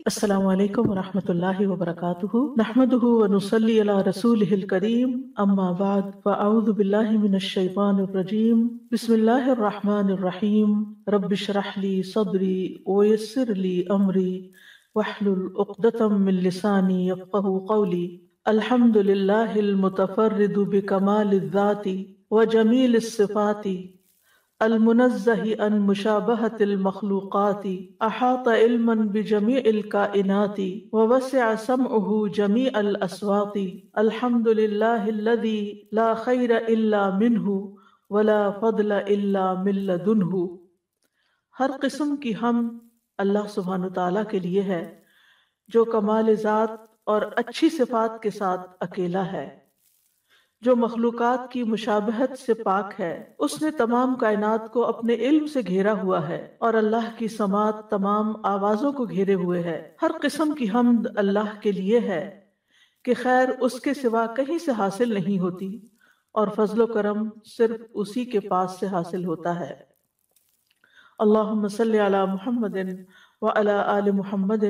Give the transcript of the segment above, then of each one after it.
السلام علیکم ورحمۃ اللہ وبرکاتہ نحمده ونصلی علی رسولہ الکریم اما بعد فاعوذ باللہ من الشیطان الرجیم بسم اللہ الرحمن الرحیم رب اشرح لی صدری ویسر لی امری واحلل عقدۃ من لسانی یفقهوا قولی الحمد للہ المتفرد بکمال الذات وجمیل الصفات المنزه عن مشابهة المخلوقات أحاط علما بجميع الكائنات ووسع سمعه جميع الأصوات الحمد لله الذي لا خير إلا منه ولا فضل إلا من لدنه۔ ہر قسم کی حمد اللہ سبحانہ تعالیٰ کے لیے ہے جو کمال ذات اور اچھی صفات کے ساتھ اکیلا ہے، جو مخلوقات کی مشابہت سے پاک ہے۔ اس نے تمام کائنات کو اپنے علم سے گھیرا ہوا ہے اور اللہ کی سماعت تمام آوازوں کو گھیرے ہوئے ہے۔ ہر قسم کی حمد اللہ کے لیے ہے کہ خیر اس کے سوا کہیں سے حاصل نہیں ہوتی اور فضل و کرم صرف اسی کے پاس سے حاصل ہوتا ہے۔ اللہم صلی علی محمد وعلی آل محمد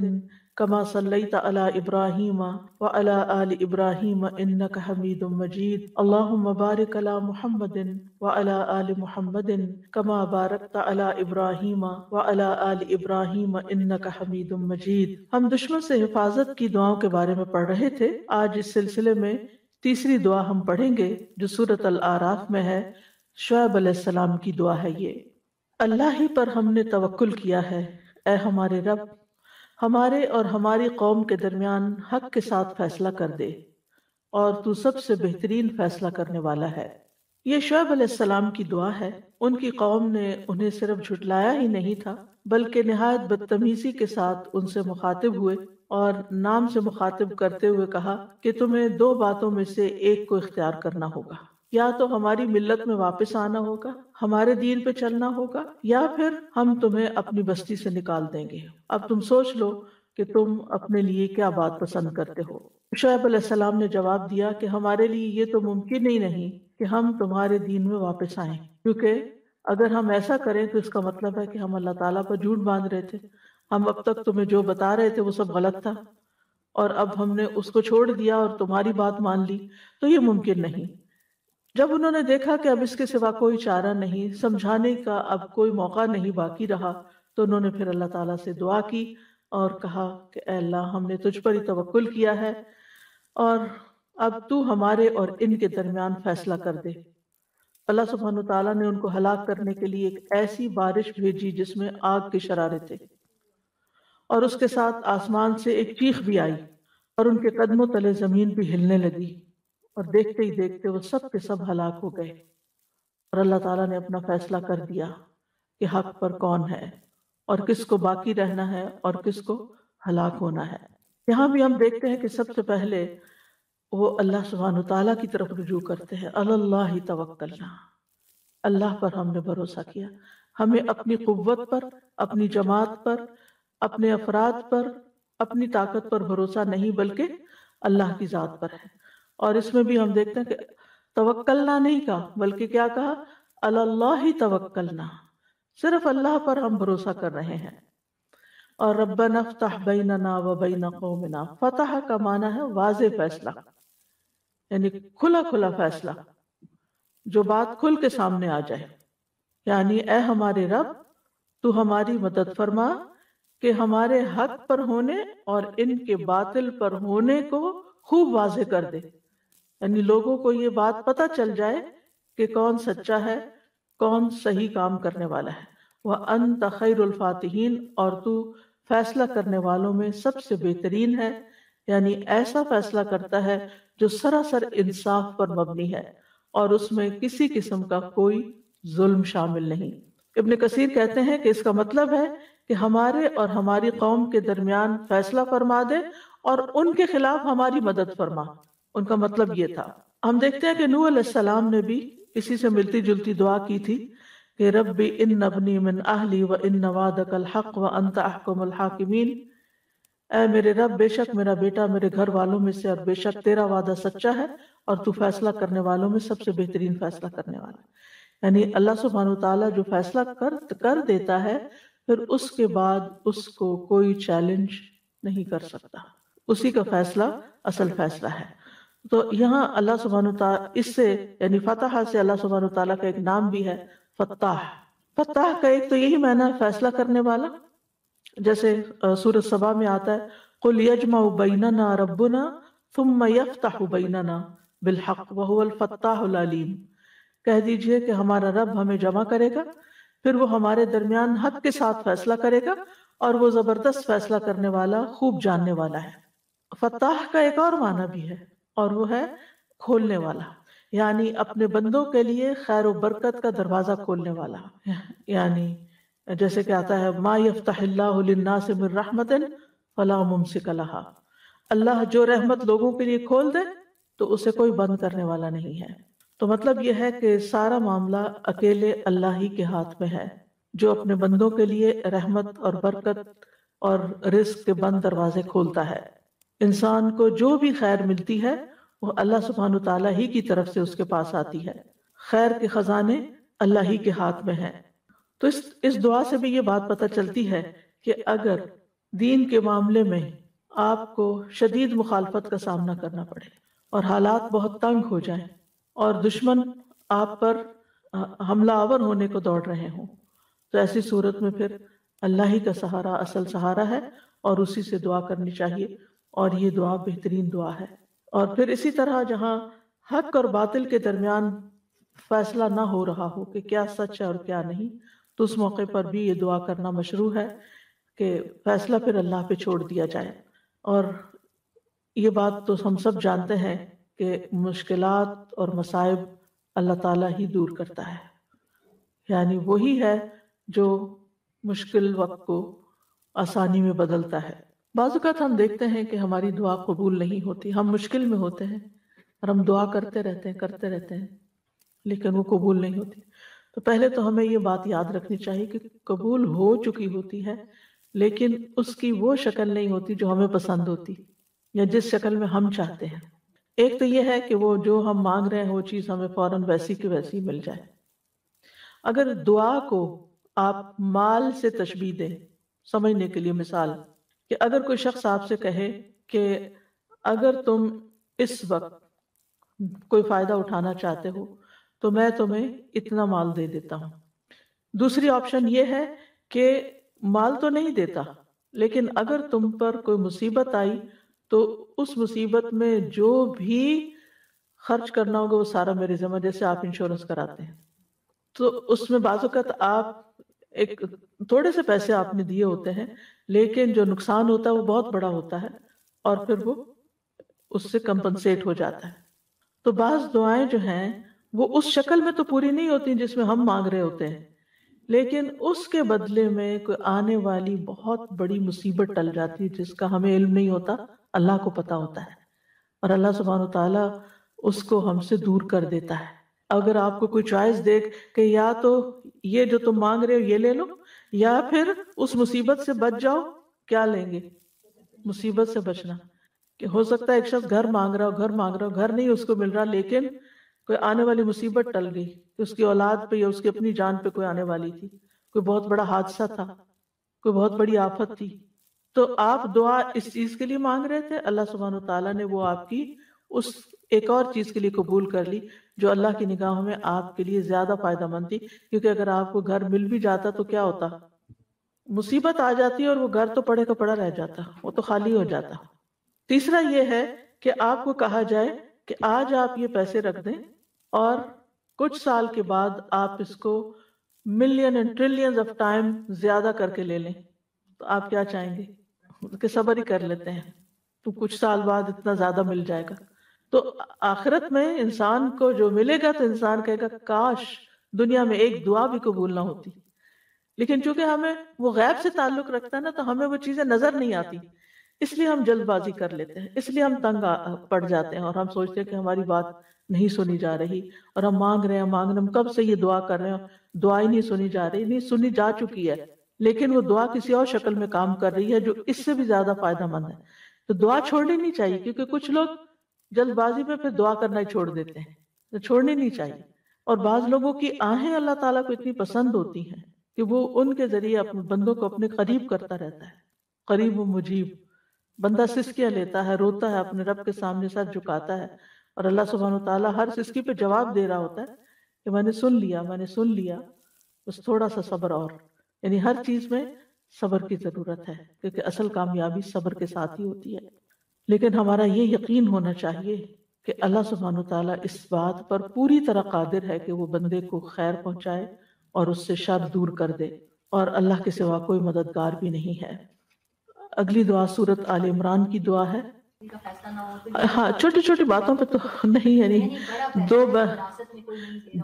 کما صلیت علی ابراہیم وعلی آل ابراہیم انک حمید مجید۔ اللہم بارک علی محمد وعلی آل محمد کما بارکت علی ابراہیم وعلی آل ابراہیم انک حمید مجید۔ ہم دشمن سے حفاظت کی دعاؤں کے بارے میں پڑھ رہے تھے۔ آج اس سلسلے میں تیسری دعا ہم پڑھیں گے جو سورۃ الاعراف میں ہے۔ شعیب علیہ السلام کی دعا ہے یہ: اللہ ہی پر ہم نے توکل کیا ہے، اے ہمارے رب ہمارے اور ہماری قوم کے درمیان حق کے ساتھ فیصلہ کر دے، اور تو سب سے بہترین فیصلہ کرنے والا ہے۔ یہ شعیب علیہ السلام کی دعا ہے۔ ان کی قوم نے انہیں صرف جھٹلایا ہی نہیں تھا بلکہ نہایت بدتمیزی کے ساتھ ان سے مخاطب ہوئے اور نام سے مخاطب کرتے ہوئے کہا کہ تمہیں دو باتوں میں سے ایک کو اختیار کرنا ہوگا، یا تو ہماری ملت میں واپس آنا ہوگا، ہمارے دین پہ چلنا ہوگا، یا پھر ہم تمہیں اپنی بستی سے نکال دیں گے۔ اب تم سوچ لو کہ تم اپنے لیے کیا بات پسند کرتے ہو۔ شعیب علیہ السلام نے جواب دیا کہ ہمارے لیے یہ تو ممکن ہی نہیں کہ ہم تمہارے دین میں واپس آئیں، کیونکہ اگر ہم ایسا کریں تو اس کا مطلب ہے کہ ہم اللہ تعالیٰ پر جھوٹ باندھ رہے تھے۔ ہم اب تک تمہیں جو بتا رہے تھے وہ سب غلط تھا، اور اب ہم نے اس کو چھوڑ دیا اور تمہاری بات مان لی، تو یہ ممکن نہیں۔ جب انہوں نے دیکھا کہ اب اس کے سوا کوئی چارہ نہیں، سمجھانے کا اب کوئی موقع نہیں باقی رہا، تو انہوں نے پھر اللہ تعالیٰ سے دعا کی اور کہا کہ اے اللہ ہم نے تجھ پر ہی توکل کیا ہے، اور اب تو ہمارے اور ان کے درمیان فیصلہ کر دے۔ اللہ سبحانہ تعالیٰ نے ان کو ہلاک کرنے کے لیے ایک ایسی بارش بھیجی جس میں آگ کے شرارے تھے، اور اس کے ساتھ آسمان سے ایک چیخ بھی آئی، اور ان کے قدموں تلے زمین بھی ہلنے لگی، اور دیکھتے ہی دیکھتے وہ سب کے سب ہلاک ہو گئے۔ اور اللہ تعالیٰ نے اپنا فیصلہ کر دیا کہ حق پر کون ہے اور کس کو باقی رہنا ہے اور کس کو ہلاک ہونا ہے۔ یہاں بھی ہم دیکھتے ہیں کہ سب سے پہلے وہ اللہ سبحانہ تعالیٰ کی طرف رجوع کرتے ہیں۔ اللہ توکلنا، اللہ پر ہم نے بھروسہ کیا۔ ہمیں اپنی قوت پر، اپنی جماعت پر، اپنے افراد پر، اپنی طاقت پر بھروسہ نہیں بلکہ اللہ کی ذات پر ہے۔ اور اس میں بھی ہم دیکھتے ہیں کہ توکلنا نہیں کہا بلکہ کیا کہا؟ اللہ توکلنا، صرف اللہ پر ہم بھروسہ کر رہے ہیں۔ اور ربنا افتح بیننا و بین قومنا، فتح کا معنی ہے واضح فیصلہ، یعنی کھلا کھلا فیصلہ، جو بات کھل کے سامنے آ جائے۔ یعنی اے ہمارے رب تو ہماری مدد فرما کہ ہمارے حق پر ہونے اور ان کے باطل پر ہونے کو خوب واضح کر دے، یعنی لوگوں کو یہ بات پتہ چل جائے کہ کون سچا ہے، کون صحیح کام کرنے والا ہے۔ وَأَنْتَ خَيْرُ الْفَاتِحِينَ، اور تو فیصلہ کرنے والوں میں سب سے بہترین ہے، یعنی ایسا فیصلہ کرتا ہے جو سراسر انصاف پر مبنی ہے اور اس میں کسی قسم کا کوئی ظلم شامل نہیں۔ ابن کثیر کہتے ہیں کہ اس کا مطلب ہے کہ ہمارے اور ہماری قوم کے درمیان فیصلہ فرما دے اور ان کے خلاف ہماری مدد فرما۔ ان کا مطلب یہ تھا۔ ہم دیکھتے ہیں کہ نوح علیہ السلام نے بھی اسی سے ملتی جلتی دعا کی تھی کہ رب ان ابنی من اہلی و ان وعدک الحق و انت احکم الحاکمین، اے میرے رب بے شک میرا بیٹا میرے گھر والوں میں سے، اور بے شک تیرا وعدہ سچا ہے اور تو فیصلہ کرنے والوں میں سب سے بہترین فیصلہ کرنے والا ہے۔ یعنی اللہ سبحانہ وتعالیٰ جو فیصلہ کر دیتا ہے پھر اس کے بعد اس کو کوئی چیلنج نہیں کر سکتا، اسی کا فیصلہ اصل فیصلہ ہے۔ تو یہاں اللہ سبحانہ وتعالیٰ اس سے یعنی فتح سے اللہ سبحانہ وتعالیٰ کا ایک نام بھی ہے فتاح۔ فتاح کا ایک تو یہی معنی ہے فیصلہ کرنے والا، جیسے سورۃ سبا میں آتا ہے قُلْ يَجْمَعُ بَيْنَنَا رَبُّنَا ثُمَّ يَفْتَحُ بَيْنَنَا بِالْحَقِّ وَهُوَ الْفَتَّاحُ الْعَلِيمُ، کہہ دیجئے کہ ہمارا رب ہمیں جمع کرے گا، پھر وہ ہمارے درمیان حق کے ساتھ فیصلہ کرے گا، اور وہ زبردست فیصلہ کرنے والا، خوب جاننے والا ہے۔ فتاح کا ایک اور معنی بھی ہے، اور وہ ہے کھولنے والا، یعنی اپنے بندوں کے لیے خیر و برکت کا دروازہ کھولنے والا۔ یعنی جیسے کہ آتا ہے ما یفتح اللہ للناس من رحمت فلا ممسک لها، اللہ جو رحمت لوگوں کے لیے کھول دے تو اسے کوئی بند کرنے والا نہیں ہے۔ تو مطلب یہ ہے کہ سارا معاملہ اکیلے اللہ ہی کے ہاتھ میں ہے، جو اپنے بندوں کے لیے رحمت اور برکت اور رزق کے بند دروازے کھولتا ہے۔ انسان کو جو بھی خیر ملتی ہے وہ اللہ سبحانہ تعالیٰ ہی کی طرف سے اس کے پاس آتی ہے، خیر کے خزانے اللہ ہی کے ہاتھ میں ہیں۔ تو اس دعا سے بھی یہ بات پتہ چلتی ہے کہ اگر دین کے معاملے میں آپ کو شدید مخالفت کا سامنا کرنا پڑے اور حالات بہت تنگ ہو جائیں اور دشمن آپ پر حملہ آور ہونے کو دوڑ رہے ہوں، تو ایسی صورت میں پھر اللہ ہی کا سہارا اصل سہارا ہے، اور اسی سے دعا کرنی چاہیے، اور یہ دعا بہترین دعا ہے۔ اور پھر اسی طرح جہاں حق اور باطل کے درمیان فیصلہ نہ ہو رہا ہو کہ کیا سچ ہے اور کیا نہیں، تو اس موقع پر بھی یہ دعا کرنا مشروع ہے کہ فیصلہ پھر اللہ پہ چھوڑ دیا جائے۔ اور یہ بات تو ہم سب جانتے ہیں کہ مشکلات اور مصائب اللہ تعالیٰ ہی دور کرتا ہے، یعنی وہی ہے جو مشکل وقت کو آسانی میں بدلتا ہے۔ بعض اوقات ہم دیکھتے ہیں کہ ہماری دعا قبول نہیں ہوتی، ہم مشکل میں ہوتے ہیں اور ہم دعا کرتے رہتے ہیں لیکن وہ قبول نہیں ہوتی۔ تو پہلے تو ہمیں یہ بات یاد رکھنی چاہیے کہ قبول ہو چکی ہوتی ہے، لیکن اس کی وہ شکل نہیں ہوتی جو ہمیں پسند ہوتی یا جس شکل میں ہم چاہتے ہیں۔ ایک تو یہ ہے کہ وہ جو ہم مانگ رہے ہیں وہ چیز ہمیں فوراً ویسی کی ویسی مل جائے۔ اگر دعا کو آپ مال سے تشبیہ دیں سمجھنے کے لیے، مثال کہ اگر کوئی شخص آپ سے کہے کہ اگر تم اس وقت کوئی فائدہ اٹھانا چاہتے ہو تو میں تمہیں اتنا مال دے دیتا ہوں۔ دوسری آپشن یہ ہے کہ مال تو نہیں دیتا، لیکن اگر تم پر کوئی مصیبت آئی تو اس مصیبت میں جو بھی خرچ کرنا ہوگا وہ سارا میرے ذمہ، جیسے آپ انشورنس کراتے ہیں۔ تو اس میں بعض اوقات آپ ایک تھوڑے سے پیسے آپ نے دیے ہوتے ہیں، لیکن جو نقصان ہوتا ہے وہ بہت بڑا ہوتا ہے، اور پھر وہ اس سے کمپنسیٹ ہو جاتا ہے۔ تو بعض دعائیں جو ہیں وہ اس شکل میں تو پوری نہیں ہوتی جس میں ہم مانگ رہے ہوتے ہیں، لیکن اس کے بدلے میں کوئی آنے والی بہت بڑی مصیبت ٹل جاتی ہے جس کا ہمیں علم نہیں ہوتا، اللہ کو پتا ہوتا ہے، اور اللہ سبحانہ وتعالیٰ اس کو ہم سے دور کر دیتا ہے۔ اگر آپ کو کوئی چوائس دے کہ یا تو یہ جو تم مانگ رہے ہو یہ لے لو، یا پھر اس مصیبت سے بچ جاؤ، کیا لیں گے؟ مصیبت سے بچنا۔ کہ ہو سکتا ہے ایک شخص گھر مانگ رہا ہو، گھر نہیں اس کو مل رہا، لیکن کوئی آنے والی مصیبت ٹل گئی کہ اس کی اولاد پہ یا اس کی اپنی جان پہ کوئی آنے والی تھی، کوئی بہت بڑا حادثہ تھا، کوئی بہت بڑی آفت تھی، تو آپ دعا اس چیز کے لیے مانگ رہے تھے، اللہ سبحانہ وتعالیٰ نے وہ آپ کی اس ایک اور چیز کے لیے قبول کر لی جو اللہ کی نگاہوں میں آپ کے لیے زیادہ فائدہ مند تھی، کیونکہ اگر آپ کو گھر مل بھی جاتا تو کیا ہوتا، مصیبت آ جاتی اور وہ گھر تو پڑے کا پڑا رہ جاتا، وہ تو خالی ہو جاتا۔ تیسرا یہ ہے کہ آپ کو کہا جائے کہ آج آپ یہ پیسے رکھ دیں اور کچھ سال کے بعد آپ اس کو million and trillions of time زیادہ کر کے لے لیں، تو آپ کیا چاہیں گے کہ صبر ہی کر لیتے ہیں، تو کچھ سال بعد اتنا زیادہ مل جائے گا۔ تو آخرت میں انسان کو جو ملے گا تو انسان کہے گا کاش دنیا میں ایک دعا بھی قبول نہ ہوتی، لیکن چونکہ ہمیں وہ غیب سے تعلق رکھتا ہے نا، تو ہمیں وہ چیزیں نظر نہیں آتی، اس لیے ہم جلد بازی کر لیتے ہیں، اس لیے ہم تنگ پڑ جاتے ہیں، اور ہم سوچتے ہیں کہ ہماری بات نہیں سنی جا رہی، اور ہم مانگ رہے ہیں ہم کب سے یہ دعا کر رہے ہیں، دعا ہی نہیں سنی جا رہی، نہیں سنی جا چکی ہے، لیکن وہ دعا کسی اور شکل میں کام کر رہی ہے جو اس سے بھی زیادہ فائدہ مند ہے۔ تو دعا چھوڑنی نہیں چاہیے، کیونکہ کچھ لوگ جلد بازی میں پھر دعا کرنا ہی چھوڑ دیتے ہیں، تو چھوڑنی نہیں چاہیے۔ اور بعض لوگوں کی آہیں اللہ تعالیٰ کو اتنی پسند ہوتی ہیں کہ وہ ان کے ذریعے اپنے بندوں کو اپنے قریب کرتا رہتا ہے، قریب و مجیب۔ بندہ سسکیاں لیتا ہے، روتا ہے، اپنے رب کے سامنے سر جھکاتا ہے، اور اللہ سبحانہ وتعالیٰ ہر سسکی پہ جواب دے رہا ہوتا ہے کہ میں نے سن لیا، میں نے سن لیا، بس تھوڑا سا صبر اور. یعنی ہر چیز میں صبر کی ضرورت ہے، کیونکہ اصل کامیابی صبر کے ساتھ ہی ہوتی ہے. لیکن ہمارا یہ یقین ہونا چاہیے کہ اللہ سبحانہ وتعالیٰ اس بات پر پوری طرح قادر ہے کہ وہ بندے کو خیر پہنچائے اور اس سے شر دور کر دے، اور اللہ کے سوا کوئی مددگار بھی نہیں ہے. اگلی دعا سورت آل عمران کی دعا ہے. ہاں چھوٹی چھوٹی باتوں پہ تو نہیں، یعنی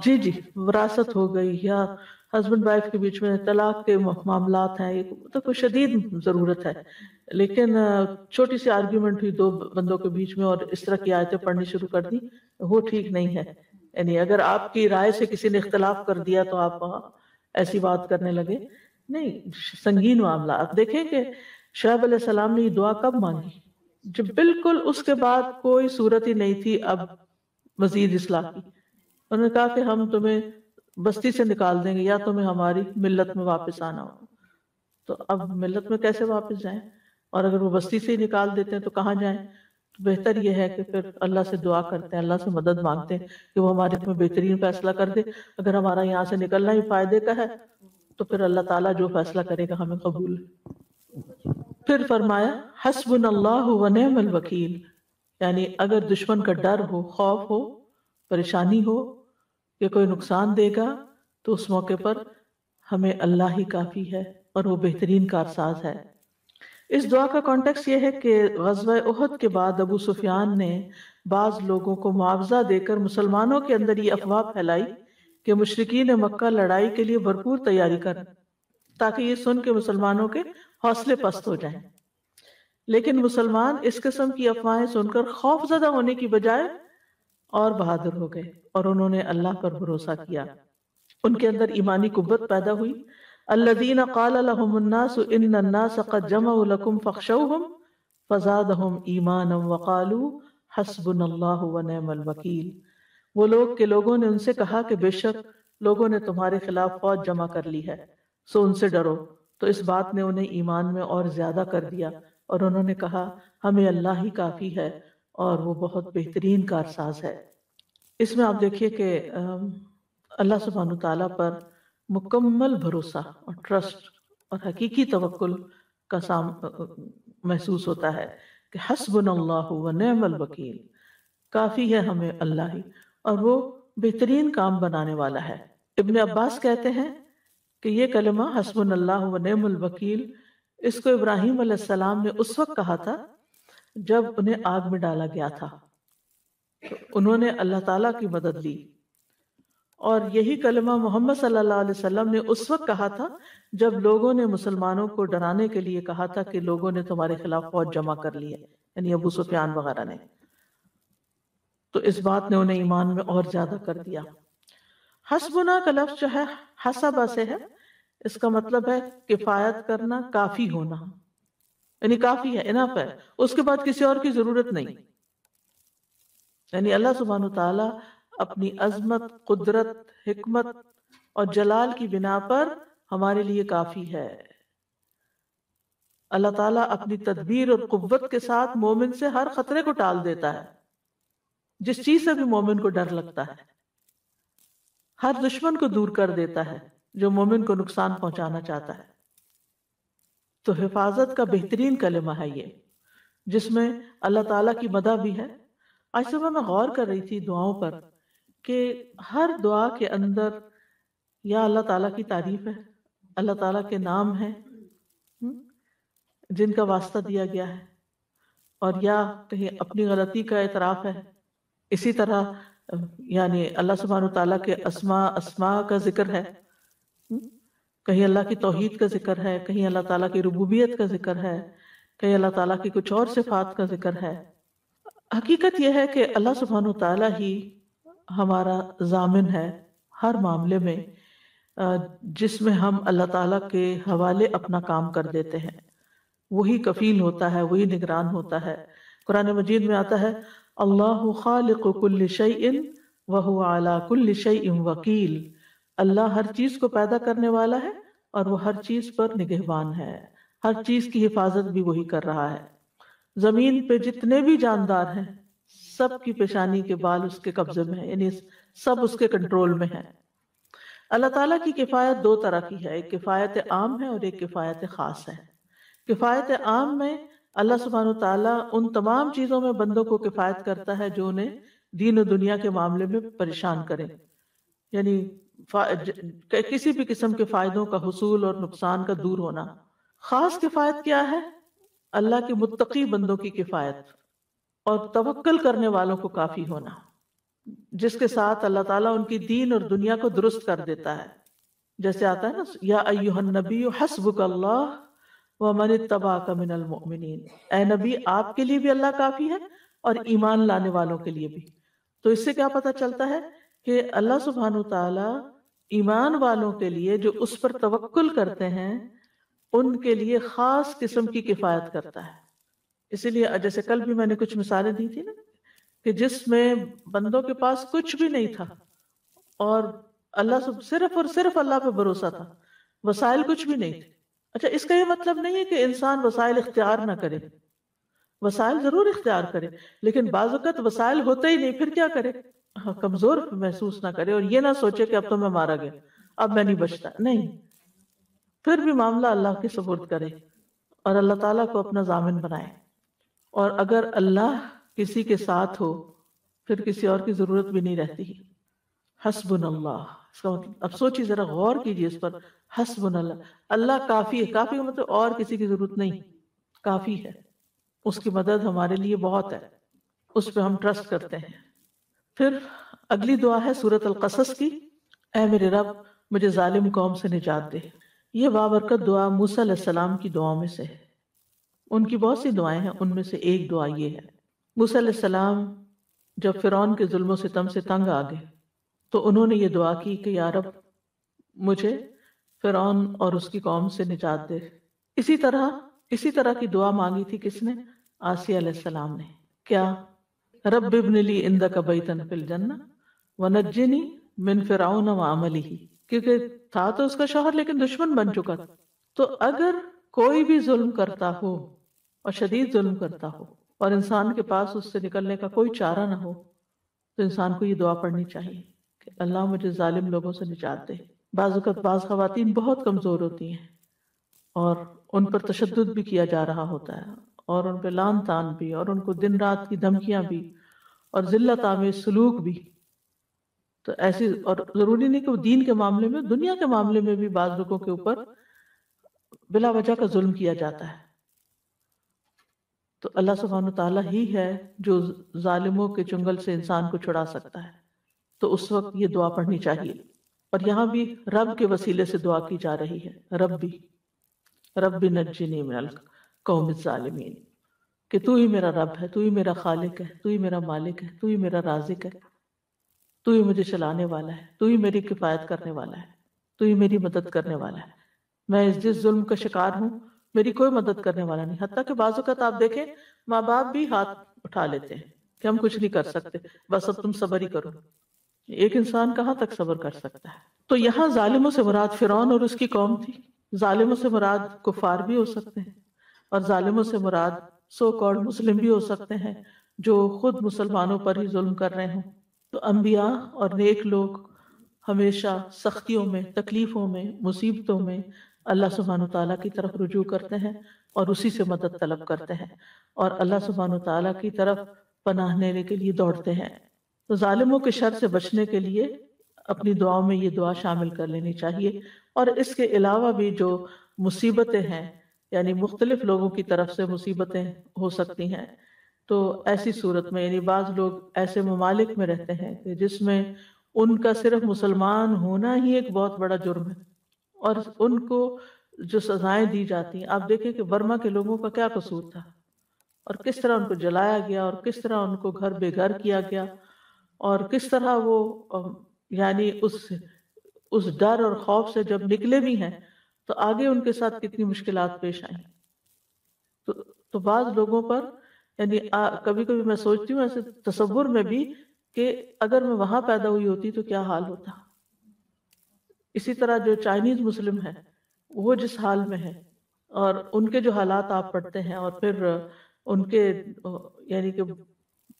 جی جی وراثت ہو گئی یا ہسبینڈ وائف کے بیچ میں طلاق کے معاملات ہیں، یہ تو کوئی شدید ضرورت ہے. لیکن چھوٹی سی آرگیومنٹ ہوئی دو بندوں کے بیچ میں اور اس طرح کی آیتیں پڑھنی شروع کر دی، وہ ٹھیک نہیں ہے. یعنی اگر آپ کی رائے سے کسی نے اختلاف کر دیا تو آپ ایسی بات کرنے لگے، نہیں. سنگین معاملہ. آپ دیکھیں کہ شعیب علیہ السلام نے یہ دعا کب مانگی؟ جب بالکل اس کے بعد کوئی صورت ہی نہیں تھی اب مزید اصلاح کی. انہوں نے کہا کہ ہم تمہیں بستی سے نکال دیں گے یا تمہیں ہماری ملت میں واپس آنا ہو. تو اب ملت میں کیسے واپس جائیں؟ اور اگر وہ بستی سے ہی نکال دیتے ہیں تو کہاں جائیں؟ تو بہتر یہ ہے کہ پھر اللہ سے دعا کرتے ہیں، اللہ سے مدد مانگتے ہیں کہ وہ ہمارے میں بہترین فیصلہ کر دے. اگر ہمارا یہاں سے نکلنا ہی فائدے کا ہے تو پھر اللہ تعالیٰ جو فیصلہ کرے گا ہمیں قبول. پھر فرمایا حسبنا اللہ و نعم الوکیل، یعنی اگر دشمن کا ڈر ہو، خوف ہو، پریشانی ہو کہ کوئی نقصان دے گا تو اس موقع پر ہمیں اللہ ہی کافی ہے اور وہ بہترین کارساز ہے. اس دعا کا کانٹیکس یہ ہے کہ غزوہ احد کے بعد ابو سفیان نے بعض لوگوں کو معاوضہ دے کر مسلمانوں کے اندر یہ افواہ پھیلائی کہ مشرکین مکہ لڑائی کے لیے بھرپور تیاری کریں، تاکہ یہ سن کے مسلمانوں کے حوصلے پست ہو جائیں. لیکن مسلمان اس قسم کی افواہیں سن کر خوف زدہ ہونے کی بجائے اور بہادر ہو گئے اور انہوں نے اللہ پر بھروسہ کیا. ان کے اندر ایمانی قوت پیدا ہوئی. الذین قال لهم الناس ان الناس قد جمعوا لكم فاخشوهم فزادهم ایمانا وقالوا حسبنا اللہ ونعم الوکیل. وہ لوگ کہ لوگوں نے ان سے کہا کہ بے شک لوگوں نے تمہارے خلاف فوج جمع کر لی ہے سو ان سے ڈرو، تو اس بات نے انہیں ایمان میں اور زیادہ کر دیا اور انہوں نے کہا ہمیں اللہ ہی کافی ہے اور وہ بہت بہترین کارساز ہے. اس میں آپ دیکھیے کہ اللہ سبحانہ تعالیٰ پر مکمل بھروسہ اور ٹرسٹ اور حقیقی توکل کا محسوس ہوتا ہے کہ حسبنا اللہ و نعم الوکیل، کافی ہے ہمیں اللہ ہی اور وہ بہترین کام بنانے والا ہے. ابن عباس کہتے ہیں کہ یہ کلمہ حسبنا اللہ و نعم الوکیل اس کو ابراہیم علیہ السلام نے اس وقت کہا تھا جب انہیں آگ میں ڈالا گیا تھا، تو انہوں نے اللہ تعالیٰ کی مدد لی. اور یہی کلمہ محمد صلی اللہ علیہ وسلم نے اس وقت کہا تھا جب لوگوں نے مسلمانوں کو ڈرانے کے لیے کہا تھا کہ لوگوں نے تمہارے خلاف فوج جمع کر لی ہے، یعنی ابو سفیان وغیرہ نے. تو اس بات نے انہیں ایمان میں اور زیادہ کر دیا. حسبنا کا لفظ جو ہے حسبہ سے ہے، اس کا مطلب ہے کفایت کرنا، کافی ہونا، یعنی کافی ہے، انف ہے، اس کے بعد کسی اور کی ضرورت نہیں. یعنی اللہ سبحانہ تعالیٰ اپنی عظمت، قدرت، حکمت اور جلال کی بنا پر ہمارے لیے کافی ہے. اللہ تعالیٰ اپنی تدبیر اور قوت کے ساتھ مومن سے ہر خطرے کو ٹال دیتا ہے. جس چیز سے بھی مومن کو ڈر لگتا ہے، ہر دشمن کو دور کر دیتا ہے جو مومن کو نقصان پہنچانا چاہتا ہے. تو حفاظت کا بہترین کلمہ ہے یہ، جس میں اللہ تعالیٰ کی مدح بھی ہے. آج صبح میں غور کر رہی تھی دعاؤں پر کہ ہر دعا کے اندر یا اللہ تعالیٰ کی تعریف ہے، اللہ تعالیٰ کے نام ہیں جن کا واسطہ دیا گیا ہے، اور یا کہیں اپنی غلطی کا اعتراف ہے. اسی طرح یعنی اللہ سبحانہ تعالیٰ کے اسماء کا ذکر ہے، کہیں اللہ کی توحید کا ذکر ہے، کہیں اللہ تعالیٰ کی ربوبیت کا ذکر ہے، کہیں اللہ تعالیٰ کی کچھ اور صفات کا ذکر ہے. حقیقت یہ ہے کہ اللہ سبحانہ تعالیٰ ہی ہمارا ضامن ہے ہر معاملے میں، جس میں ہم اللہ تعالیٰ کے حوالے اپنا کام کر دیتے ہیں. وہی کفیل ہوتا ہے، وہی نگران ہوتا ہے. قرآن مجید میں آتا ہے اللہ خالق کل شیء وہو علی کل شیء وکیل. اللہ ہر چیز کو پیدا کرنے والا ہے اور وہ ہر چیز پر نگہبان ہے، ہر چیز کی حفاظت بھی وہی کر رہا ہے. زمین پہ جتنے بھی جاندار ہیں سب کی پیشانی کے بال اس کے قبضے میں ہیں، یعنی سب اس کے کنٹرول میں ہیں۔ اللہ تعالیٰ کی کفایت دو طرح کی ہے، ایک کفایت عام ہے اور ایک کفایت خاص ہے۔ کفایت عام میں اللہ سبحانہ و تعالیٰ ان تمام چیزوں میں بندوں کو کفایت کرتا ہے جو انہیں دین و دنیا کے معاملے میں پریشان کرے، یعنی کسی بھی قسم کے فائدوں کا حصول اور نقصان کا دور ہونا۔ خاص کفایت کیا ہے؟ اللہ کے متقی بندوں کی کفایت اور توکل کرنے والوں کو کافی ہونا، جس کے ساتھ اللہ تعالیٰ ان کی دین اور دنیا کو درست کر دیتا ہے۔ جیسے آتا ہے نا، یا ایھا النبی حسبک اللہ ومن اتبعک من المؤمنین، اے نبی آپ کے لیے بھی اللہ کافی ہے اور ایمان لانے والوں کے لیے بھی۔ تو اس سے کیا پتہ چلتا ہے کہ اللہ سبحانہ وتعالی ایمان والوں کے لیے جو اس پر توکل کرتے ہیں ان کے لیے خاص قسم کی کفایت کرتا ہے۔ اسی لیے جیسے کل بھی میں نے کچھ مثالیں دی تھی نا کہ جس میں بندوں کے پاس کچھ بھی نہیں تھا اور اللہ صرف اور صرف اللہ پہ بھروسہ تھا، وسائل کچھ بھی نہیں تھے۔ اچھا، اس کا یہ مطلب نہیں ہے کہ انسان وسائل اختیار نہ کرے، وسائل ضرور اختیار کرے، لیکن بعض اوقات وسائل ہوتے ہی نہیں، پھر کیا کرے؟ کمزور محسوس نہ کرے اور یہ نہ سوچے کہ اب تو میں مارا گیا، اب میں نہیں بچتا، نہیں، پھر بھی معاملہ اللہ کے سپرد کرے اور اللہ تعالیٰ کو اپنا ضامن بنائے۔ اور اگر اللہ کسی کے ساتھ ہو پھر کسی اور کی ضرورت بھی نہیں رہتی۔ حسبنا اللہ، اس کا مطلب اب سوچیے، ذرا غور کیجیے اس پر، حسبنا اللہ، اللہ کافی ہے۔ کافی کا مطلب اور کسی کی ضرورت نہیں، کافی ہے، اس کی مدد ہمارے لیے بہت ہے، اس پہ ہم ٹرسٹ کرتے ہیں۔ پھر اگلی دعا ہے سورۃ القصص کی، اے میرے رب مجھے ظالم قوم سے نجات دے۔ یہ بابرکت دعا موسیٰ علیہ السلام کی دعاؤں میں سے ہے۔ ان کی بہت سی دعائیں ہیں، ان میں سے ایک دعا یہ ہے۔ موسیٰ علیہ السلام جب فرعون کے ظلم و ستم سے تنگ آ گئے تو انہوں نے یہ دعا کی کہ یا رب مجھے فرعون اور اس کی قوم سے نجات دے۔ اسی طرح کی دعا مانگی تھی کس نے؟ آسیہ علیہ السلام نے۔ کیا؟ رب ابن لی عندک بیتا فی الجنہ ونجنی من فرعون وعملہ، کیونکہ تھا تو اس کا شوہر لیکن دشمن بن چکا تھا۔ تو اگر کوئی بھی ظلم کرتا ہو اور شدید ظلم کرتا ہو اور انسان کے پاس اس سے نکلنے کا کوئی چارہ نہ ہو تو انسان کو یہ دعا پڑھنی چاہیے کہ اللہ مجھے ظالم لوگوں سے نجات دے۔ بعض اوقات بعض خواتین بہت کمزور ہوتی ہیں اور ان پر تشدد بھی کیا جا رہا ہوتا ہے اور ان پہ لعن طعن بھی اور ان کو دن رات کی دھمکیاں بھی اور ذلت آمیز سلوک بھی۔ تو ایسی، اور ضروری نہیں کہ وہ دین کے معاملے میں، دنیا کے معاملے میں بھی بعض لوگوں کے اوپر بلا وجہ کا ظلم کیا جاتا ہے۔ تو اللہ سبحانہ تعالیٰ ہی ہے جو ظالموں کے چنگل سے انسان کو چھڑا سکتا ہے، تو اس وقت یہ دعا پڑھنی چاہیے۔ اور یہاں بھی رب کے وسیلے سے دعا کی جا رہی ہے، رب نجنی من القوم الظالمین، کہ تو ہی میرا رب ہے، تو ہی میرا خالق ہے، تو ہی میرا مالک ہے، تو ہی میرا رازق ہے، تو ہی مجھے چلانے والا ہے، تو ہی میری کفایت کرنے والا ہے، تو ہی میری مدد کرنے والا ہے۔ میں جس ظلم کا شکار ہوں میری کوئی مدد کرنے والا نہیں۔ حتیٰ کہ بعض اوقات آپ دیکھیں ماں باپ بھی ہاتھ اٹھا لیتے ہیں کہ ہم کچھ نہیں کر سکتے، بس اب تم صبر ہی کرو۔ ایک انسان کہاں تک صبر کر سکتا ہے؟ تو یہاں ظالموں سے مراد فرعون اور اس کی قوم تھی، ظالموں سے مراد کفار بھی ہو سکتے ہیں اور ظالموں سے مراد سو کالڈ مسلم بھی ہو سکتے ہیں جو خود مسلمانوں پر ہی ظلم کر رہے ہوں۔ تو انبیاء اور نیک لوگ ہمیشہ سختیوں میں، تکلیفوں میں، مصیبتوں میں اللہ سبحانہ تعالیٰ کی طرف رجوع کرتے ہیں اور اسی سے مدد طلب کرتے ہیں اور اللہ سبحانہ تعالیٰ کی طرف پناہ لینے کے لیے دوڑتے ہیں۔ تو ظالموں کے شر سے بچنے کے لیے اپنی دعاؤں میں یہ دعا شامل کر لینی چاہیے۔ اور اس کے علاوہ بھی جو مصیبتیں ہیں، یعنی مختلف لوگوں کی طرف سے مصیبتیں ہو سکتی ہیں، تو ایسی صورت میں، یعنی بعض لوگ ایسے ممالک میں رہتے ہیں کہ جس میں ان کا صرف مسلمان ہونا ہی ایک بہت بڑا جرم ہے اور ان کو جو سزائیں دی جاتی ہیں، آپ دیکھیں کہ برما کے لوگوں کا کیا قصور تھا اور کس طرح ان کو جلایا گیا اور کس طرح ان کو گھر بے گھر کیا گیا اور کس طرح وہ یعنی اس ڈر اور خوف سے جب نکلے بھی ہیں تو آگے ان کے ساتھ کتنی مشکلات پیش آئیں۔ تو بعض لوگوں پر، یعنی کبھی کبھی میں سوچتی ہوں ایسے تصور میں بھی کہ اگر میں وہاں پیدا ہوئی ہوتی تو کیا حال ہوتا۔ اسی طرح جو چائنیز مسلم ہیں وہ جس حال میں ہے اور ان کے جو حالات آپ پڑھتے ہیں اور پھر ان کے یعنی کہ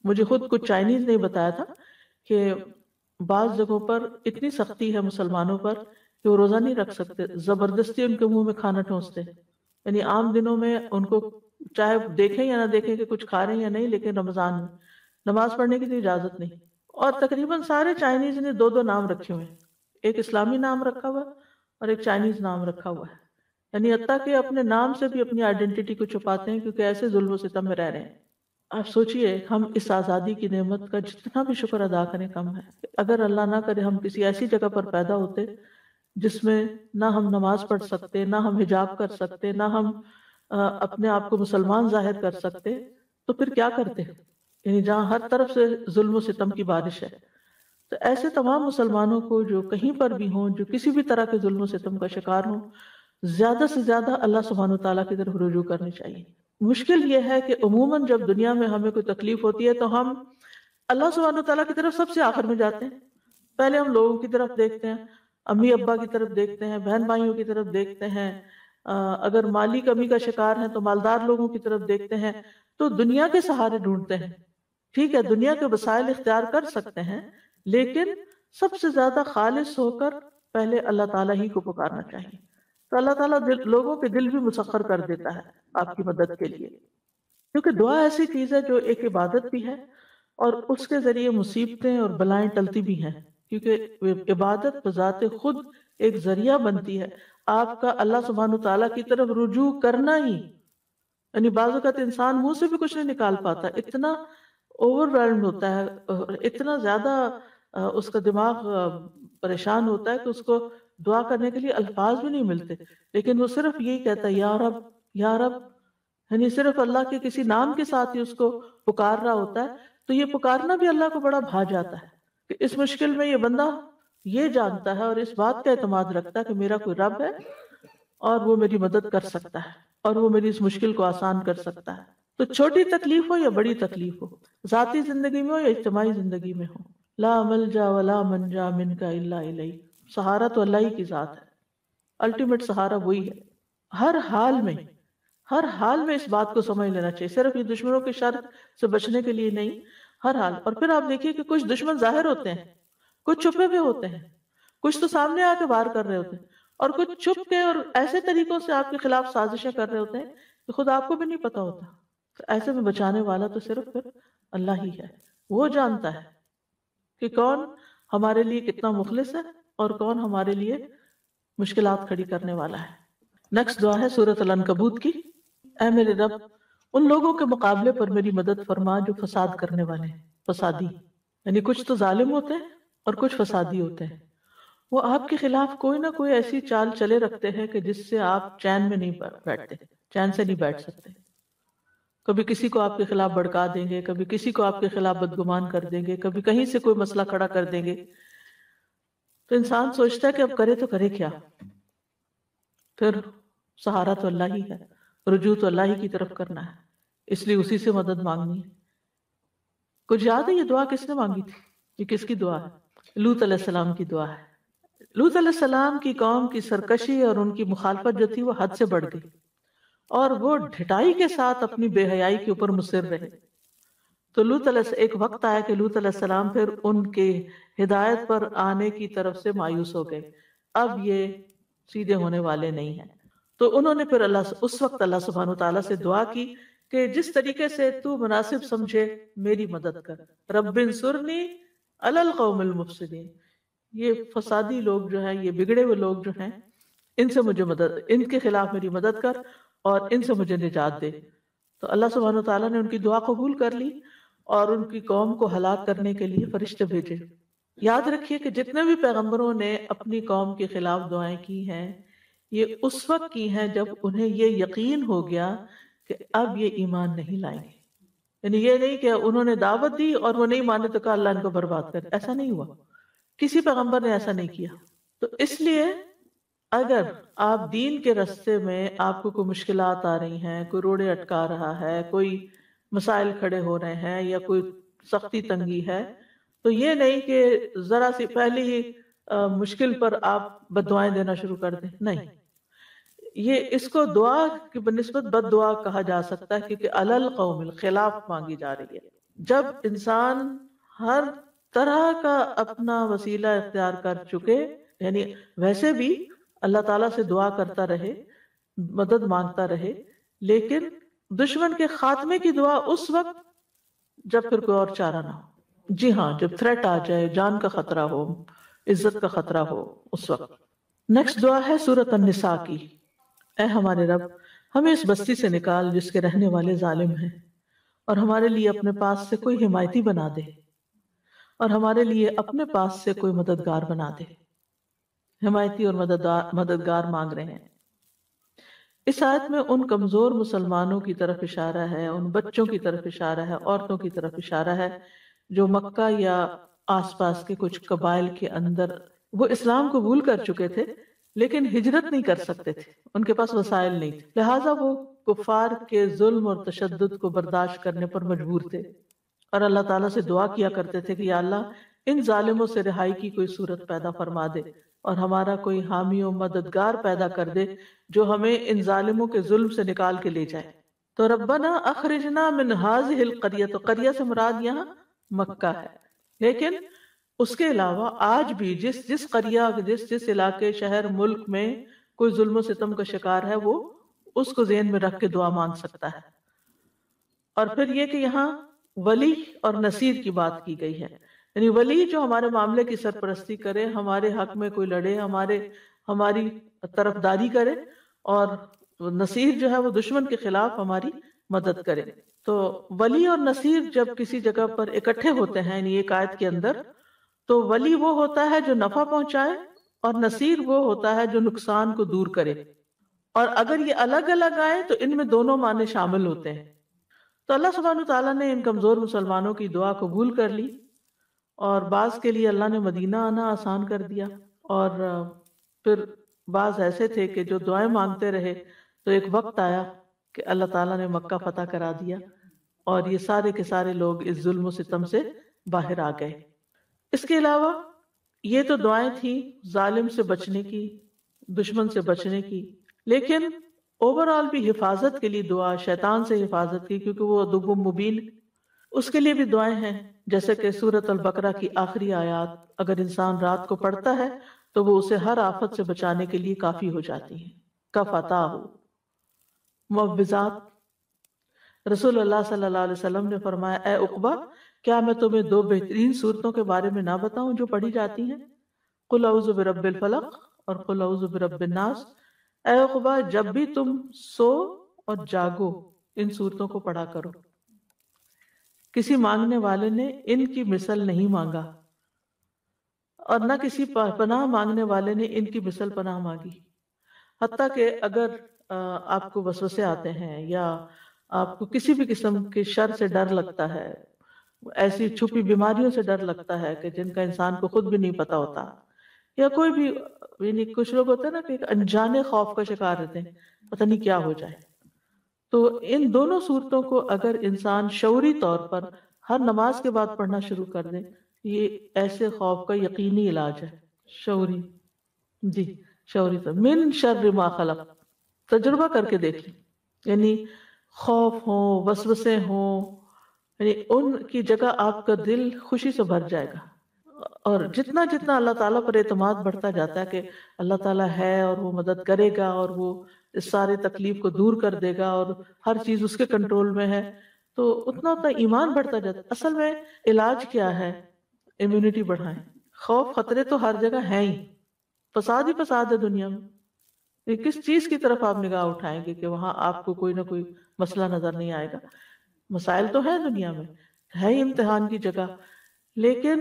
مجھے خود کچھ چائنیز نے بتایا تھا کہ بعض جگہوں پر اتنی سختی ہے مسلمانوں پر کہ وہ روزہ نہیں رکھ سکتے، زبردستی ان کے منہ میں کھانا ٹھونستے، یعنی عام دنوں میں ان کو چاہے دیکھیں یا نہ دیکھیں کہ کچھ کھا رہے ہیں یا نہیں، لیکن رمضان میں نماز پڑھنے کی تو اجازت نہیں۔ اور تقریباً سارے چائنیز نے دو دو نام رکھے ہوئے ہیں، ایک اسلامی نام رکھا ہوا اور ایک چائنیز نام رکھا ہوا ہے، یعنی حتیٰ کہ اپنے نام سے بھی اپنی آئیڈینٹی کو چھپاتے ہیں کیونکہ ایسے ظلم و ستم میں رہ رہے ہیں۔ آپ سوچئے ہم اس آزادی کی نعمت کا جتنا بھی شکر ادا کریں کم ہے۔ اگر اللہ نہ کرے ہم کسی ایسی جگہ پر پیدا ہوتے جس میں نہ ہم نماز پڑھ سکتے، نہ ہم حجاب کر سکتے، نہ ہم اپنے آپ کو مسلمان ظاہر کر سکتے، تو پھر کیا کرتے؟ یعنی جہاں ہر طرف سے ظلم و ستم کی بارش ہے۔ تو ایسے تمام مسلمانوں کو جو کہیں پر بھی ہوں، جو کسی بھی طرح کے ظلم و ستم کا شکار ہوں، زیادہ سے زیادہ اللہ سبحانہ وتعالیٰ کی طرف رجوع کرنی چاہیے۔ مشکل یہ ہے کہ عموماً جب دنیا میں ہمیں کوئی تکلیف ہوتی ہے تو ہم اللہ سبحانہ وتعالیٰ کی طرف سب سے آخر میں جاتے ہیں۔ پہلے ہم لوگوں کی طرف دیکھتے ہیں، امی ابا کی طرف دیکھتے ہیں، بہن بھائیوں کی طرف دیکھتے ہیں، اگر مالی کمی کا شکار ہیں تو مالدار لوگوں کی طرف دیکھتے ہیں، تو دنیا کے سہارے ڈھونڈتے ہیں۔ ٹھیک ہے، دنیا کے وسائل اختیار کر سکتے ہیں، لیکن سب سے زیادہ خالص ہو کر پہلے اللہ تعالیٰ ہی کو پکارنا چاہیے۔ تو اللہ تعالیٰ لوگوں کے دل بھی مسخر کر دیتا ہے آپ کی مدد کے لیے، کیونکہ دعا ایسی چیز ہے جو ایک عبادت بھی ہے اور اس کے ذریعے مصیبتیں اور بلائیں ٹلتی بھی ہیں، کیونکہ عبادت بذات خود ایک ذریعہ بنتی ہے آپ کا اللہ سبحانہ تعالیٰ کی طرف رجوع کرنا ہی۔ یعنی بعض اوقات انسان منہ سے بھی کچھ نہیں نکال پاتا، اتنا اوور ویلڈ ہوتا ہے اور اتنا زیادہ اس کا دماغ پریشان ہوتا ہے کہ اس کو دعا کرنے کے لیے الفاظ بھی نہیں ملتے، لیکن وہ صرف یہی کہتا ہے یا رب یا رب، یعنی صرف اللہ کے کسی نام کے ساتھ ہی اس کو پکار رہا ہوتا ہے۔ تو یہ پکارنا بھی اللہ کو بڑا بھا جاتا ہے کہ اس مشکل میں یہ بندہ یہ جانتا ہے اور اس بات کا اعتماد رکھتا ہے کہ میرا کوئی رب ہے اور وہ میری مدد کر سکتا ہے اور وہ میری اس مشکل کو آسان کر سکتا ہے۔ تو چھوٹی تکلیف ہو یا بڑی تکلیف ہو، ذاتی زندگی میں ہو یا اجتماعی زندگی میں ہو، لا ملجا ولا منجا منک الا الیک، سہارا تو اللہ ہی کی ذات ہے، الٹیمیٹ سہارا وہی ہے۔ ہر حال میں اس بات کو سمجھ لینا چاہیے، صرف یہ دشمنوں کے شر سے بچنے کے لیے نہیں، ہر حال۔ اور پھر آپ دیکھیے کہ کچھ دشمن ظاہر ہوتے ہیں، کچھ چھپے ہوئے ہوتے ہیں، کچھ تو سامنے آ کے وار کر رہے ہوتے ہیں، اور کچھ چھپ کے اور ایسے طریقوں سے آپ کے خلاف سازشیں کر رہے ہوتے ہیں کہ خود آپ کو بھی نہیں پتا ہوتا۔ تو ایسے میں بچانے والا تو صرف پھر اللہ ہی ہے، وہ جانتا ہے کہ کون ہمارے لیے کتنا مخلص ہے اور کون ہمارے لیے مشکلات کھڑی کرنے والا ہے۔ نیکسٹ دعا ہے سورۃ العنکبوت کی۔ اے میرے رب، ان لوگوں کے مقابلے پر میری مدد فرما جو فساد کرنے والے ہیں، فسادی، یعنی کچھ تو ظالم ہوتے ہیں اور کچھ فسادی ہوتے ہیں۔ وہ آپ کے خلاف کوئی نہ کوئی ایسی چال چلے رکھتے ہیں کہ جس سے آپ چین میں نہیں بیٹھتے، چین سے نہیں بیٹھ سکتے۔ کبھی کسی کو آپ کے خلاف بھڑکا دیں گے، کبھی کسی کو آپ کے خلاف بدگمان کر دیں گے، کبھی کہیں سے کوئی مسئلہ کھڑا کر دیں گے۔ تو انسان سوچتا ہے کہ اب کرے تو کرے کیا؟ پھر سہارا تو اللہ ہی ہے، رجوع تو اللہ ہی کی طرف کرنا ہے، اس لیے اسی سے مدد مانگنی ہے۔ کچھ یاد ہے یہ دعا کس نے مانگی تھی؟ یہ کس کی دعا ہے؟ لوط علیہ السلام کی دعا ہے۔ لوط علیہ السلام کی قوم کی سرکشی اور ان کی مخالفت جو تھی وہ حد سے بڑھ گئی، اور وہ ڈھٹائی کے ساتھ اپنی بے حیائی کے اوپر مصر رہے۔ تو ایک وقت آیا کہ لوط علیہ السلام پھر ان کے ہدایت پر آنے کی طرف سے مایوس ہو گئے، اب یہ سیدھے ہونے والے نہیں ہیں۔ تو انہوں نے پھر اس وقت اللہ سبحانہ وتعالیٰ سے دعا کی کہ جس طریقے سے تو مناسب سمجھے میری مدد کر، رب انصرنی علی القوم المفسدین، یہ فسادی لوگ جو ہیں، یہ بگڑے ہوئے لوگ جو ہیں، ان سے مجھے ان کے خلاف میری مدد کر اور ان سے مجھے نجات دے۔ تو اللہ سبحانہ وتعالیٰ نے ان کی دعا قبول کر لی اور ان کی قوم کو ہلاک کرنے کے لیے فرشتے بھیجے۔ یاد رکھیے کہ جتنے بھی پیغمبروں نے اپنی قوم کے خلاف دعائیں کی ہیں، یہ اس وقت کی ہیں جب انہیں یہ یقین ہو گیا کہ اب یہ ایمان نہیں لائیں گے۔ یعنی یہ نہیں کہ انہوں نے دعوت دی اور وہ نہیں مانے تو کہا اللہ ان کو برباد کر، ایسا نہیں ہوا، کسی پیغمبر نے ایسا نہیں کیا۔ تو اس لیے اگر آپ دین کے راستے میں آپ کو کوئی مشکلات آ رہی ہیں، کوئی روڑے اٹکا رہا ہے، کوئی مسائل کھڑے ہو رہے ہیں یا کوئی سختی تنگی ہے، تو یہ نہیں کہ ذرا سی پہلی ہی مشکل پر آپ بددعائیں دینا شروع کر دیں، نہیں۔ یہ اس کو دعا کی بنسبت بد دعا کہا جا سکتا ہے، کیونکہ علل قوم الخلاف مانگی جا رہی ہے۔ جب انسان ہر طرح کا اپنا وسیلہ اختیار کر چکے، یعنی ویسے بھی اللہ تعالیٰ سے دعا کرتا رہے، مدد مانگتا رہے، لیکن دشمن کے خاتمے کی دعا اس وقت جب پھر کوئی اور چارہ نہ ہو۔ جی ہاں، جب تھریٹ آ جائے، جان کا خطرہ ہو، عزت کا خطرہ ہو، اس وقت۔ نیکسٹ دعا ہے سورۃ النساء کی۔ اے ہمارے رب، ہمیں اس بستی سے نکال جس کے رہنے والے ظالم ہیں، اور ہمارے لیے اپنے پاس سے کوئی حمایتی بنا دے، اور ہمارے لیے اپنے پاس سے کوئی مددگار بنا دے۔ حمایتی اور مددگار مانگ رہے ہیں۔ اس آیت میں ان کمزور مسلمانوں کی طرف اشارہ ہے، ان بچوں کی طرف اشارہ ہے، عورتوں کی طرف اشارہ ہے جو مکہ یا آس پاس کے کچھ قبائل کے اندر وہ اسلام قبول کر چکے تھے لیکن ہجرت نہیں کر سکتے تھے، ان کے پاس وسائل نہیں تھے، لہٰذا وہ کفار کے ظلم اور تشدد کو برداشت کرنے پر مجبور تھے، اور اللہ تعالیٰ سے دعا کیا کرتے تھے کہ یا اللہ ان ظالموں سے رہائی کی کوئی صورت پیدا فرما دے، اور ہمارا کوئی حامی و مددگار پیدا کر دے جو ہمیں ان ظالموں کے ظلم سے نکال کے لے جائے۔ تو ربنا اخرجنا من هذه القریہ، تو قریہ سے مراد یہاں مکہ ہے، لیکن اس کے علاوہ آج بھی جس قریہ، جس علاقے، شہر، ملک میں کوئی ظلم و ستم کا شکار ہے، وہ اس کو ذہن میں رکھ کے دعا مانگ سکتا ہے۔ اور پھر یہ کہ یہاں ولی اور نصیر کی بات کی گئی ہے، یعنی ولی جو ہمارے معاملے کی سرپرستی کرے، ہمارے حق میں کوئی لڑے، ہماری طرفداری کرے، اور نصیر جو ہے وہ دشمن کے خلاف ہماری مدد کرے۔ تو ولی اور نصیر جب کسی جگہ پر اکٹھے ہوتے ہیں، یعنی ایک آیت کے اندر، تو ولی وہ ہوتا ہے جو نفع پہنچائے، اور نصیر وہ ہوتا ہے جو نقصان کو دور کرے۔ اور اگر یہ الگ الگ آئے تو ان میں دونوں معنی شامل ہوتے ہیں۔ تو اللہ سبحانہ تعالیٰ نے ان کمزور مسلمانوں کی دعا قبول کر لی، اور بعض کے لیے اللہ نے مدینہ آنا آسان کر دیا، اور پھر بعض ایسے تھے کہ جو دعائیں مانگتے رہے، تو ایک وقت آیا کہ اللہ تعالیٰ نے مکہ فتح کرا دیا، اور یہ سارے کے سارے لوگ اس ظلم و ستم سے باہر آ گئے۔ اس کے علاوہ یہ تو دعائیں تھیں ظالم سے بچنے کی، دشمن سے بچنے کی، لیکن اوورآل بھی حفاظت کے لیے دعا، شیطان سے حفاظت کی، کیونکہ وہ عدو مبین، اس کے لیے بھی دعائیں ہیں، جیسے کہ سورۃ البقرہ کی آخری آیات اگر انسان رات کو پڑھتا ہے تو وہ اسے ہر آفت سے بچانے کے لیے کافی ہو جاتی ہیں۔ کفتاہ معوذات، رسول اللہ صلی اللہ علیہ وسلم نے فرمایا، اے عقبہ، کیا میں تمہیں دو بہترین صورتوں کے بارے میں نہ بتاؤں جو پڑھی جاتی ہیں؟ قل اعوذ برب الفلق اور قل اعوذ برب الناس۔ اے عقبہ، جب بھی تم سو اور جاگو ان صورتوں کو پڑھا کرو۔ کسی مانگنے والے نے ان کی مثل نہیں مانگا، اور نہ کسی پناہ مانگنے والے نے ان کی مثل پناہ مانگی۔ حتیٰ کہ اگر آپ کو وسوسے آتے ہیں، یا آپ کو کسی بھی قسم کے شر سے ڈر لگتا ہے، ایسی چھپی بیماریوں سے ڈر لگتا ہے کہ جن کا انسان کو خود بھی نہیں پتا ہوتا، یا کوئی بھی، یعنی کچھ لوگ ہوتے ہیں نا کہ انجانے خوف کا شکار رہتے ہیں، پتہ نہیں کیا ہو جائے، تو ان دونوں صورتوں کو اگر انسان شعوری طور پر ہر نماز کے بعد پڑھنا شروع کر دے، یہ ایسے خوف کا یقینی علاج ہے۔ شعوری، جی شعوری طور، من شر ما خلق، تجربہ کر کے دیکھ لیں، یعنی خوف ہوں، وسوسے ہوں، یعنی ان کی جگہ آپ کا دل خوشی سے بھر جائے گا۔ اور جتنا جتنا اللہ تعالیٰ پر اعتماد بڑھتا جاتا ہے کہ اللہ تعالیٰ ہے اور وہ مدد کرے گا اور وہ اس سارے تکلیف کو دور کر دے گا اور ہر چیز اس کے کنٹرول میں ہے، تو اتنا اتنا ایمان بڑھتا جاتا ہے۔ اصل میں علاج کیا ہے؟ امیونٹی بڑھائیں۔ خوف خطرے تو ہر جگہ ہیں ہی، فساد ہی فساد ہے دنیا میں، یہ کس چیز کی طرف آپ نگاہ اٹھائیں گے کہ وہاں آپ کو کوئی نہ کوئی مسئلہ نظر نہیں آئے گا؟ مسائل تو ہیں دنیا میں، ہے ہی امتحان کی جگہ، لیکن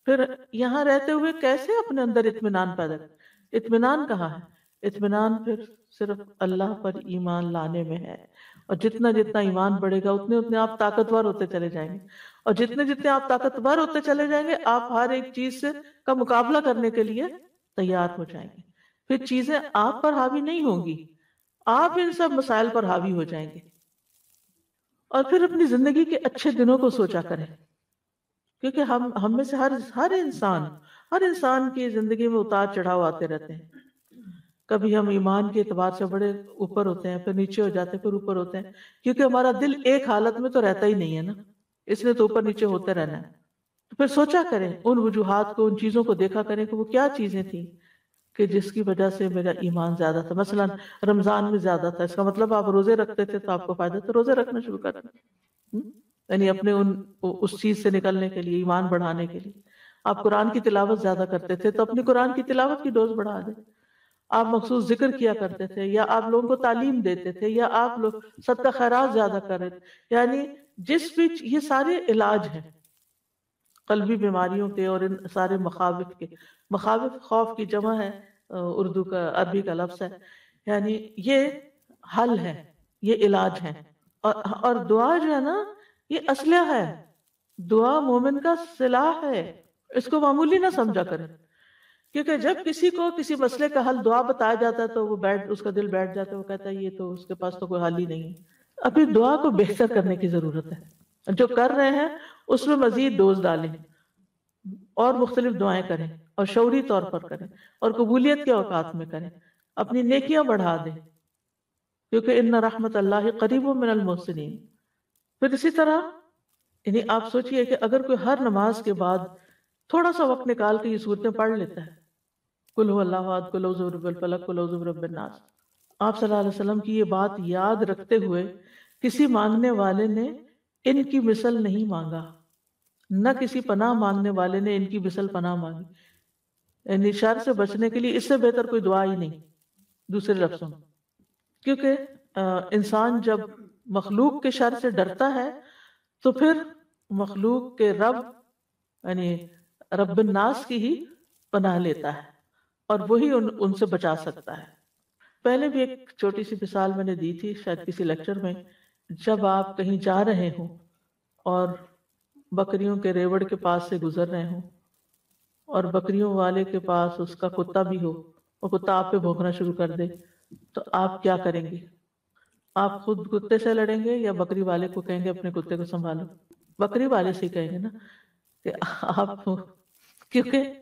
پھر یہاں رہتے ہوئے کیسے اپنے اندر اطمینان پیدا کریں؟ اطمینان کہاں ہے؟ اطمینان پھر صرف اللہ پر ایمان لانے میں ہے، اور جتنا جتنا ایمان بڑھے گا اتنے اتنے آپ طاقتور ہوتے چلے جائیں گے، اور جتنے جتنے آپ طاقتور ہوتے چلے جائیں گے آپ ہر ایک چیز کا مقابلہ کرنے کے لیے تیار ہو جائیں گے۔ پھر چیزیں آپ پر حاوی نہیں ہوں گی، آپ ان سب مسائل پر حاوی ہو جائیں گے۔ اور پھر اپنی زندگی کے اچھے دنوں کو سوچا کریں، کیونکہ ہم میں سے ہر انسان کی زندگی میں اتار چڑھاؤ آتے رہتے ہیں۔ کبھی ہم ایمان کے اعتبار سے بڑے اوپر ہوتے ہیں، پھر نیچے ہو جاتے ہیں، پھر اوپر ہوتے ہیں، کیونکہ ہمارا دل ایک حالت میں تو رہتا ہی نہیں ہے نا، اس نے تو اوپر نیچے ہوتے رہنا ہے۔ تو پھر سوچا کریں ان وجوہات کو، ان چیزوں کو دیکھا کریں کہ وہ کیا چیزیں تھیں کہ جس کی وجہ سے میرا ایمان زیادہ تھا۔ مثلا رمضان میں زیادہ تھا، اس کا مطلب آپ روزے رکھتے تھے تو آپ کو فائدہ تھا، روزے رکھنا شروع کر دیں، یعنی اپنے اس چیز سے نکلنے کے لیے، ایمان بڑھانے کے لیے۔ آپ قرآن کی تلاوت زیادہ کرتے تھے تو اپنی قرآن کی تلاوت کی ڈوز بڑھا دیں۔ آپ مخصوص ذکر کیا کرتے تھے، یا آپ لوگوں کو تعلیم دیتے تھے، یا آپ لوگ صدقہ خیرات زیادہ کر رہے تھے، یعنی جس بھی یہ سارے علاج ہیں قلبی بیماریوں کے اور ان سارے مخاوف کے۔ مخاوف خوف کی جمع ہے، اردو کا عربی کا لفظ ہے، یعنی یہ حل ہے، یہ علاج ہے۔ اور دعا جو ہے نا یہ اسلحہ ہے، دعا مومن کا سلاح ہے، اس کو معمولی نہ سمجھا کریں، کیونکہ جب کسی کو کسی مسئلے کا حل دعا بتایا جاتا ہے تو وہ اس کا دل بیٹھ جاتا ہے، وہ کہتا ہے یہ تو اس کے پاس تو کوئی حل ہی نہیں ہے۔ ابھی دعا کو بہتر کرنے کی ضرورت ہے، جو کر رہے ہیں اس میں مزید ڈوز ڈالیں اور مختلف دعائیں کریں، اور شعوری طور پر کریں، اور قبولیت کے اوقات میں کریں، اپنی نیکیاں بڑھا دیں، کیونکہ ان رحمت اللہ قریب من المحسنین۔ پھر اسی طرح یعنی آپ سوچئے کہ اگر کوئی ہر نماز کے بعد تھوڑا سا وقت نکال کے یہ صورتیں پڑھ لیتا ہے، قل هو اللہ احد، قل اعوذ برب الفلق، قل اعوذ برب الناس، آپ صلی اللہ علیہ وسلم کی یہ بات یاد رکھتے ہوئے کسی مانگنے والے نے ان کی مثل نہیں مانگا، نہ کسی پناہ مانگنے والے نے ان کی مثل پناہ مانگی، یعنی شر سے بچنے کے لیے اس سے بہتر کوئی دعا ہی نہیں دوسرے لفظوں میں۔ کیونکہ انسان جب مخلوق کے شر سے ڈرتا ہے تو پھر مخلوق کے رب یعنی رب الناس کی ہی پناہ لیتا ہے، اور وہی ان سے بچا سکتا ہے۔ پہلے بھی ایک چھوٹی سی مثال میں نے دی تھی شاید کسی لیکچر میں، جب آپ کہیں جا رہے ہوں اور بکریوں کے ریوڑ کے پاس سے گزر رہے ہوں، اور بکریوں والے کے پاس اس کا کتا بھی ہو، اور کتا آپ پہ بھونکنا شروع کر دے، تو آپ کیا کریں گے؟ آپ خود کتے سے لڑیں گے یا بکری والے کو کہیں گے اپنے کتے کو سنبھالو؟ بکری والے سے کہیں گے نا کہ آپ، کیونکہ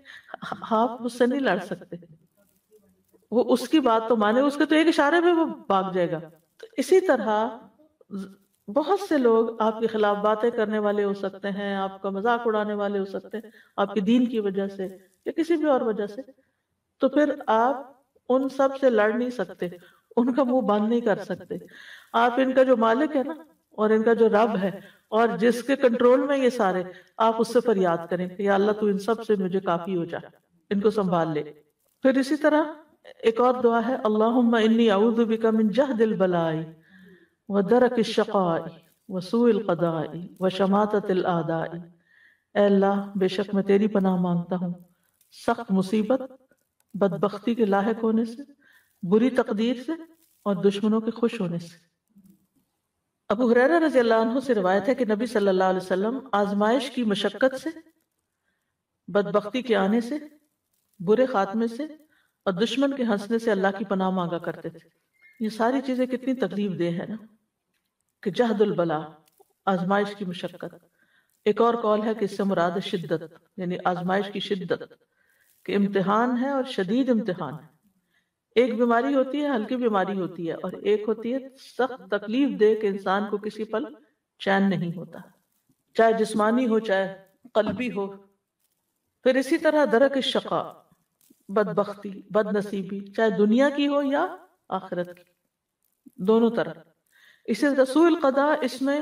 آپ اس سے نہیں لڑ سکتے، وہ اس کی بات تو مانے، اس کے تو ایک اشارے پہ وہ بھاگ جائے گا۔ تو اسی طرح بہت سے لوگ آپ کے خلاف باتیں کرنے والے ہو سکتے ہیں، آپ کا مذاق اڑانے والے ہو سکتے ہیں آپ کے دین کی وجہ سے یا کسی بھی اور وجہ سے، تو پھر آپ ان سب سے لڑ نہیں سکتے، ان کا منہ بند نہیں کر سکتے۔ آپ ان کا جو مالک ہے نا، اور ان کا جو رب ہے، اور جس کے کنٹرول میں یہ سارے، آپ اس سے فریاد کریں کہ یا اللہ تو ان سب سے مجھے کافی ہو جا، ان کو سنبھال لے۔ پھر اسی طرح ایک اور دعا ہے، اللہم انی اعوذ بک من جہد البلاء ودرک الشقاء وسوء القضاء وشماتۃ الاعداء۔ اے اللہ بے شک میں تیری پناہ مانگتا ہوں سخت مصیبت، بدبختی کے لاحق ہونے سے، بری تقدیر سے، اور دشمنوں کے خوش ہونے سے۔ ابو ہریرہ رضی اللہ عنہ سے روایت ہے کہ نبی صلی اللہ علیہ وسلم آزمائش کی مشقت سے، بدبختی کے آنے سے، برے خاتمے سے، اور دشمن کے ہنسنے سے اللہ کی پناہ مانگا کرتے تھے۔ یہ ساری چیزیں کتنی تکلیف دہ ہے نا، کہ جہد البلا، آزمائش کی مشقت۔ ایک اور قول ہے کہ اس سے مراد شدت، یعنی آزمائش کی شدت، کہ امتحان ہے اور شدید امتحان ہے۔ ایک بیماری ہوتی ہے، ہلکی بیماری ہوتی ہے، اور ایک ہوتی ہے سخت تکلیف دے کہ انسان کو کسی پل چین نہیں ہوتا، چاہے جسمانی ہو چاہے قلبی ہو۔ پھر اسی طرح درک الشقاء، بدبختی، بد نصیبی، چاہے دنیا کی ہو یا آخرت کی، دونوں طرح۔ اسی طرح سوء القضاء، اس میں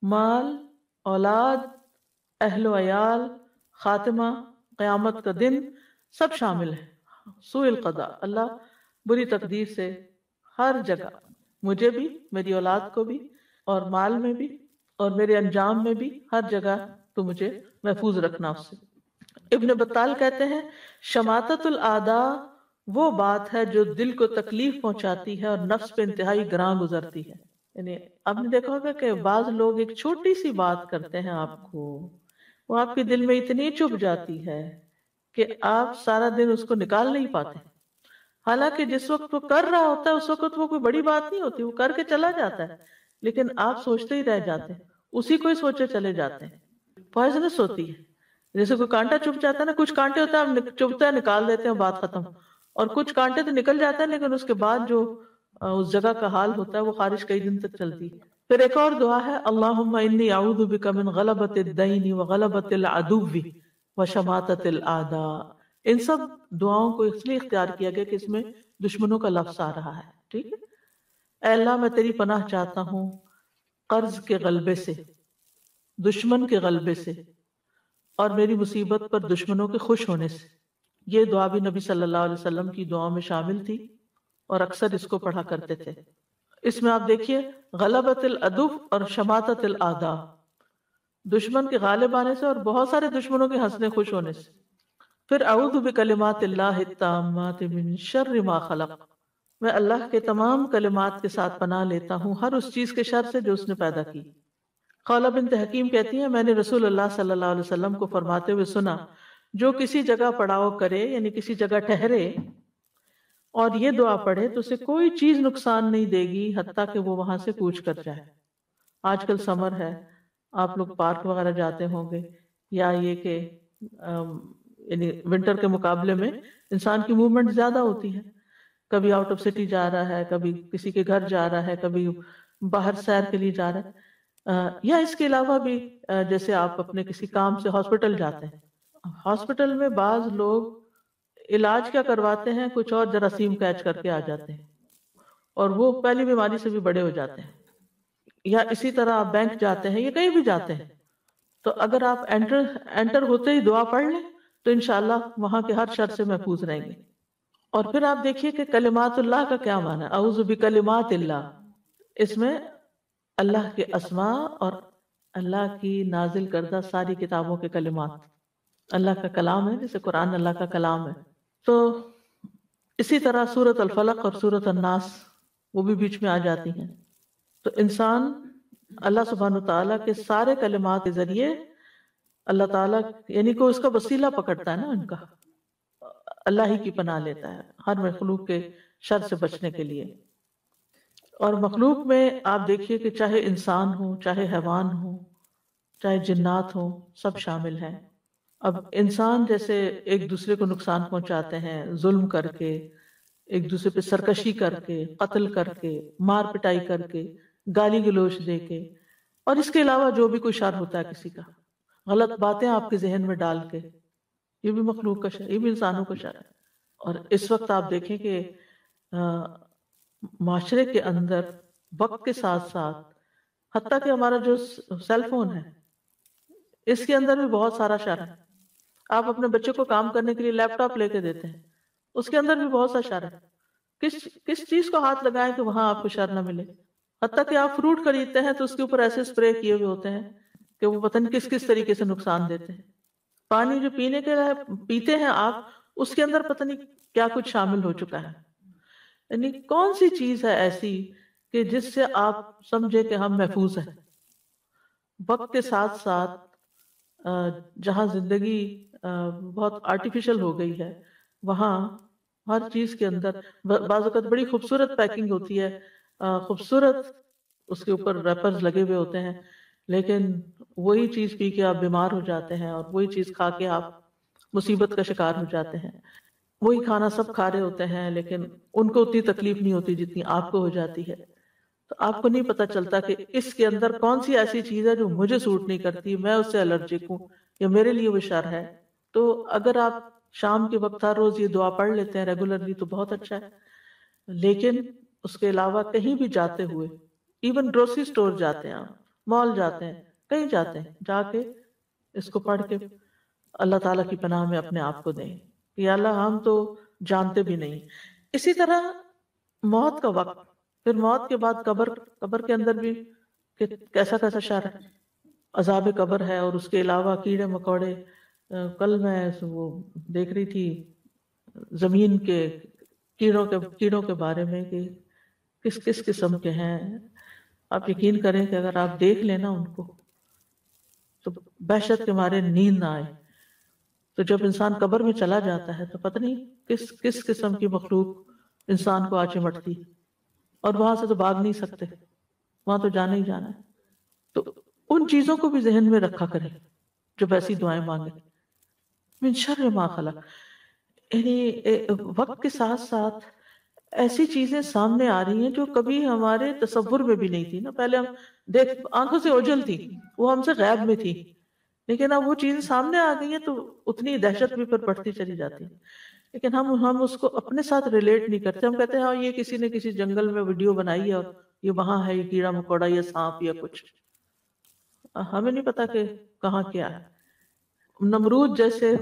مال، اولاد، اہل و عیال، خاتمہ، قیامت کا دن سب شامل ہے۔ سوء القضاء، اللہ بری تقدیر سے ہر جگہ، مجھے بھی، میری اولاد کو بھی، اور مال میں بھی، اور میرے انجام میں بھی، ہر جگہ تو مجھے محفوظ رکھنا اس سے۔ ابن بطال کہتے ہیں شماتت الاعداء وہ بات ہے جو دل کو تکلیف پہنچاتی ہے اور نفس پہ انتہائی گراں گزرتی ہے۔ یعنی آپ نے دیکھا ہوگا کہ بعض لوگ ایک چھوٹی سی بات کرتے ہیں آپ کو، وہ آپ کے دل میں اتنی چبھ جاتی ہے کہ آپ سارا دن اس کو نکال نہیں پاتے، حالانکہ جس وقت وہ کر رہا ہوتا ہے اس وقت وہ کوئی بڑی بات نہیں ہوتی، وہ کر کے چلا جاتا ہے، لیکن آپ سوچتے ہی رہ جاتے ہیں، اسی کو ہی سوچے چلے جاتے ہیں۔ پوائزنس ہوتی ہے، جیسے کوئی کانٹا چبھ جاتا ہے نا، کچھ کانٹے ہوتے ہیں آپ چبھتے ہیں نکال دیتے ہیں، بات ختم، اور کچھ کانٹے تو نکل جاتے ہیں لیکن اس کے بعد جو اس جگہ کا حال ہوتا ہے وہ خارش کئی دن تک چلتی ہے۔ پھر ایک اور دعا ہے، اللہم انی اعوذ بک من غلبۃ الدین وغلبۃ العدو وشماتۃ الاعداء۔ ان سب دعاؤں کو اس لیے اختیار کیا گیا کہ اس میں دشمنوں کا لفظ آ رہا ہے، ٹھیک ہے۔ اے اللہ میں تیری پناہ چاہتا ہوں قرض کے غلبے سے، دشمن کے غلبے سے، اور میری مصیبت پر دشمنوں کے خوش ہونے سے۔ یہ دعا بھی نبی صلی اللہ علیہ وسلم کی دعاؤں میں شامل تھی اور اکثر اس کو پڑھا کرتے تھے۔ اس میں آپ دیکھیے غلبۃ العدو اور شماتۃ الاعداء، دشمن کے غالب آنے سے اور بہت سارے دشمنوں کے ہنسنے خوش ہونے سے۔ پھر اعوذ بکلمات اللہ التامات من شر ما خلق، میں اللہ کے تمام کلمات کے ساتھ پناہ لیتا ہوں ہر اس چیز کے شر سے جو اس نے پیدا کی۔ خولہ بنت حکیم کہتی ہیں میں نے رسول اللہ صلی اللہ علیہ وسلم کو فرماتے ہوئے سنا، جو کسی جگہ پڑاؤ کرے یعنی کسی جگہ ٹھہرے اور یہ دعا پڑھے تو اسے کوئی چیز نقصان نہیں دے گی حتیٰ کہ وہ وہاں سے کوچ کر جائے۔ آج کل سمر ہے، آپ لوگ پارک وغیرہ جاتے ہوں گے، یا یہ کہ یعنی ونٹر کے مقابلے میں انسان کی موومنٹ زیادہ ہوتی ہے، کبھی آؤٹ آف سٹی جا رہا ہے، کبھی کسی کے گھر جا رہا ہے، کبھی باہر سیر کے لیے جا رہا ہے، یا اس کے علاوہ بھی جیسے آپ اپنے کسی کام سے ہاسپٹل جاتے ہیں، ہاسپٹل میں بعض لوگ علاج کیا کرواتے ہیں، کچھ اور جراثیم کیچ کر کے آ جاتے ہیں اور وہ پہلی بیماری سے بھی بڑے ہو جاتے ہیں۔ یا اسی طرح آپ بینک جاتے ہیں یا کہیں بھی جاتے ہیں تو اگر آپ انٹر ہوتے ہی دعا پڑھ لیں تو انشاءاللہ وہاں کے ہر شر سے محفوظ رہیں گے۔ اور پھر آپ دیکھیے کہ کلمات اللہ کا کیا معنی ہے، اعوذ بکلمات اللہ، اس میں اللہ کے اسماء اور اللہ کی نازل کردہ ساری کتابوں کے کلمات، اللہ کا کلام ہے جیسے قرآن اللہ کا کلام ہے۔ تو اسی طرح سورۃ الفلق اور سورۃ الناس وہ بھی بیچ میں آ جاتی ہیں۔ تو انسان اللہ سبحانہ تعالیٰ کے سارے کلمات کے ذریعے اللہ تعالیٰ یعنی کہ اس کا وسیلہ پکڑتا ہے نا، ان کا اللہ ہی کی پناہ لیتا ہے ہر مخلوق کے شر سے بچنے کے لیے۔ اور مخلوق میں آپ دیکھیے کہ چاہے انسان ہو، چاہے حیوان ہو، چاہے جنات ہو، سب شامل ہیں۔ اب انسان جیسے ایک دوسرے کو نقصان پہنچاتے ہیں ظلم کر کے، ایک دوسرے پہ سرکشی کر کے، قتل کر کے، مار پٹائی کر کے، گالی گلوچ دے کے، اور اس کے علاوہ جو بھی کوئی شر ہوتا ہے کسی کا، غلط باتیں آپ کے ذہن میں ڈال کے، یہ بھی مخلوق کا شر، یہ بھی انسانوں کا شر ہے۔ اور اس وقت آپ دیکھیں کہ معاشرے کے اندر وقت کے ساتھ ساتھ حتیٰ کہ ہمارا جو سیل فون ہے اس کے اندر بھی بہت سارا شر ہے۔ آپ اپنے بچے کو کام کرنے کے لیے لیپ ٹاپ لے کے دیتے ہیں، اس کے اندر بھی بہت سا شر ہے۔ کس چیز کو ہاتھ لگائیں کہ وہاں آپ کو شر نہ ملے۔ حتیٰ کہ آپ فروٹ خریدتے ہیں تو اس کے اوپر ایسے اسپرے کیے ہوئے ہوتے ہیں کہ وہ پتہ نہیں کس طریقے سے نقصان دیتے ہیں۔ پانی جو پینے کے لیے پیتے ہیں آپ، اس کے اندر پتہ نہیں کیا کچھ شامل ہو چکا ہے۔ یعنی کون سی چیز ہے ایسی کہ جس سے آپ سمجھے کہ ہم محفوظ ہیں۔ وقت کے ساتھ ساتھ جہاں زندگی بہت آرٹیفیشل ہو گئی ہے، وہاں ہر چیز کے اندر بعض اوقات بڑی خوبصورت پیکنگ ہوتی ہے، خوبصورت اس کے اوپر ریپرز لگے ہوئے ہوتے ہیں، لیکن وہی چیز پی کے آپ بیمار ہو جاتے ہیں اور وہی چیز کھا کے آپ مصیبت کا شکار ہو جاتے ہیں۔ وہی کھانا سب کھا رہے ہوتے ہیں لیکن ان کو اتنی تکلیف نہیں ہوتی جتنی آپ کو ہو جاتی ہے۔ تو آپ کو نہیں پتہ چلتا کہ اس کے اندر کون سی ایسی چیز ہے جو مجھے سوٹ نہیں کرتی، میں اس سے الرجک ہوں یا میرے لیے وہ شر ہے۔ تو اگر آپ شام کے وقت ہر روز یہ دعا پڑھ لیتے ہیں ریگولرلی تو بہت اچھا ہے، لیکن اس کے علاوہ کہیں بھی جاتے ہوئے، ایون گروسری سٹور جاتے ہیں، آپ مال جاتے ہیں، کہیں جاتے ہیں، جا کے اس کو پڑھ کے اللہ تعالیٰ کی پناہ میں اپنے آپ کو دیں کہ یا اللہ ہم تو جانتے بھی نہیں۔ اسی طرح موت کا وقت، پھر موت کے بعد قبر کے اندر بھی کیسا شر ہے، عذاب قبر ہے، اور اس کے علاوہ کیڑے مکوڑے۔ کل میں وہ دیکھ رہی تھی زمین کے کیڑوں کے بارے میں کہ کس قسم کے ہیں۔ آپ یقین کریں کہ اگر آپ دیکھ لینا ان کو تو وحشت کے مارے نیند نہ آئے۔ تو جب انسان قبر میں چلا جاتا ہے تو پتہ نہیں کس قسم کی مخلوق انسان کو آ چمٹتی، اور وہاں سے تو بھاگ نہیں سکتے، وہاں تو جانا ہی جانا ہے۔ تو ان چیزوں کو بھی ذہن میں رکھا کریں جب ایسی دعائیں مانگیں۔ من شر ما خلق، وقت کے ساتھ ساتھ ایسی چیزیں سامنے آ رہی ہیں جو کبھی ہمارے تصور میں بھی نہیں تھی نا. پہلے ہم دیکھ آنکھوں سے اوجھل تھی، وہ ہم سے غائب میں تھی، لیکن اب وہ چیزیں سامنے آ گئی ہیں تو اتنی دہشت بھی پھر بڑھتی چلی جاتی ہے. لیکن ہم اس کو اپنے ساتھ ریلیٹ نہیں کرتے. ہم کہتے ہیں ہاں یہ کسی نے کسی جنگل میں ویڈیو بنائی ہے اور یہ وہاں ہے، یہ کیڑا مکوڑا یا سانپ یا کچھ. ہمیں نہیں پتا کہ کہاں کیا ہے. نمرود جیسے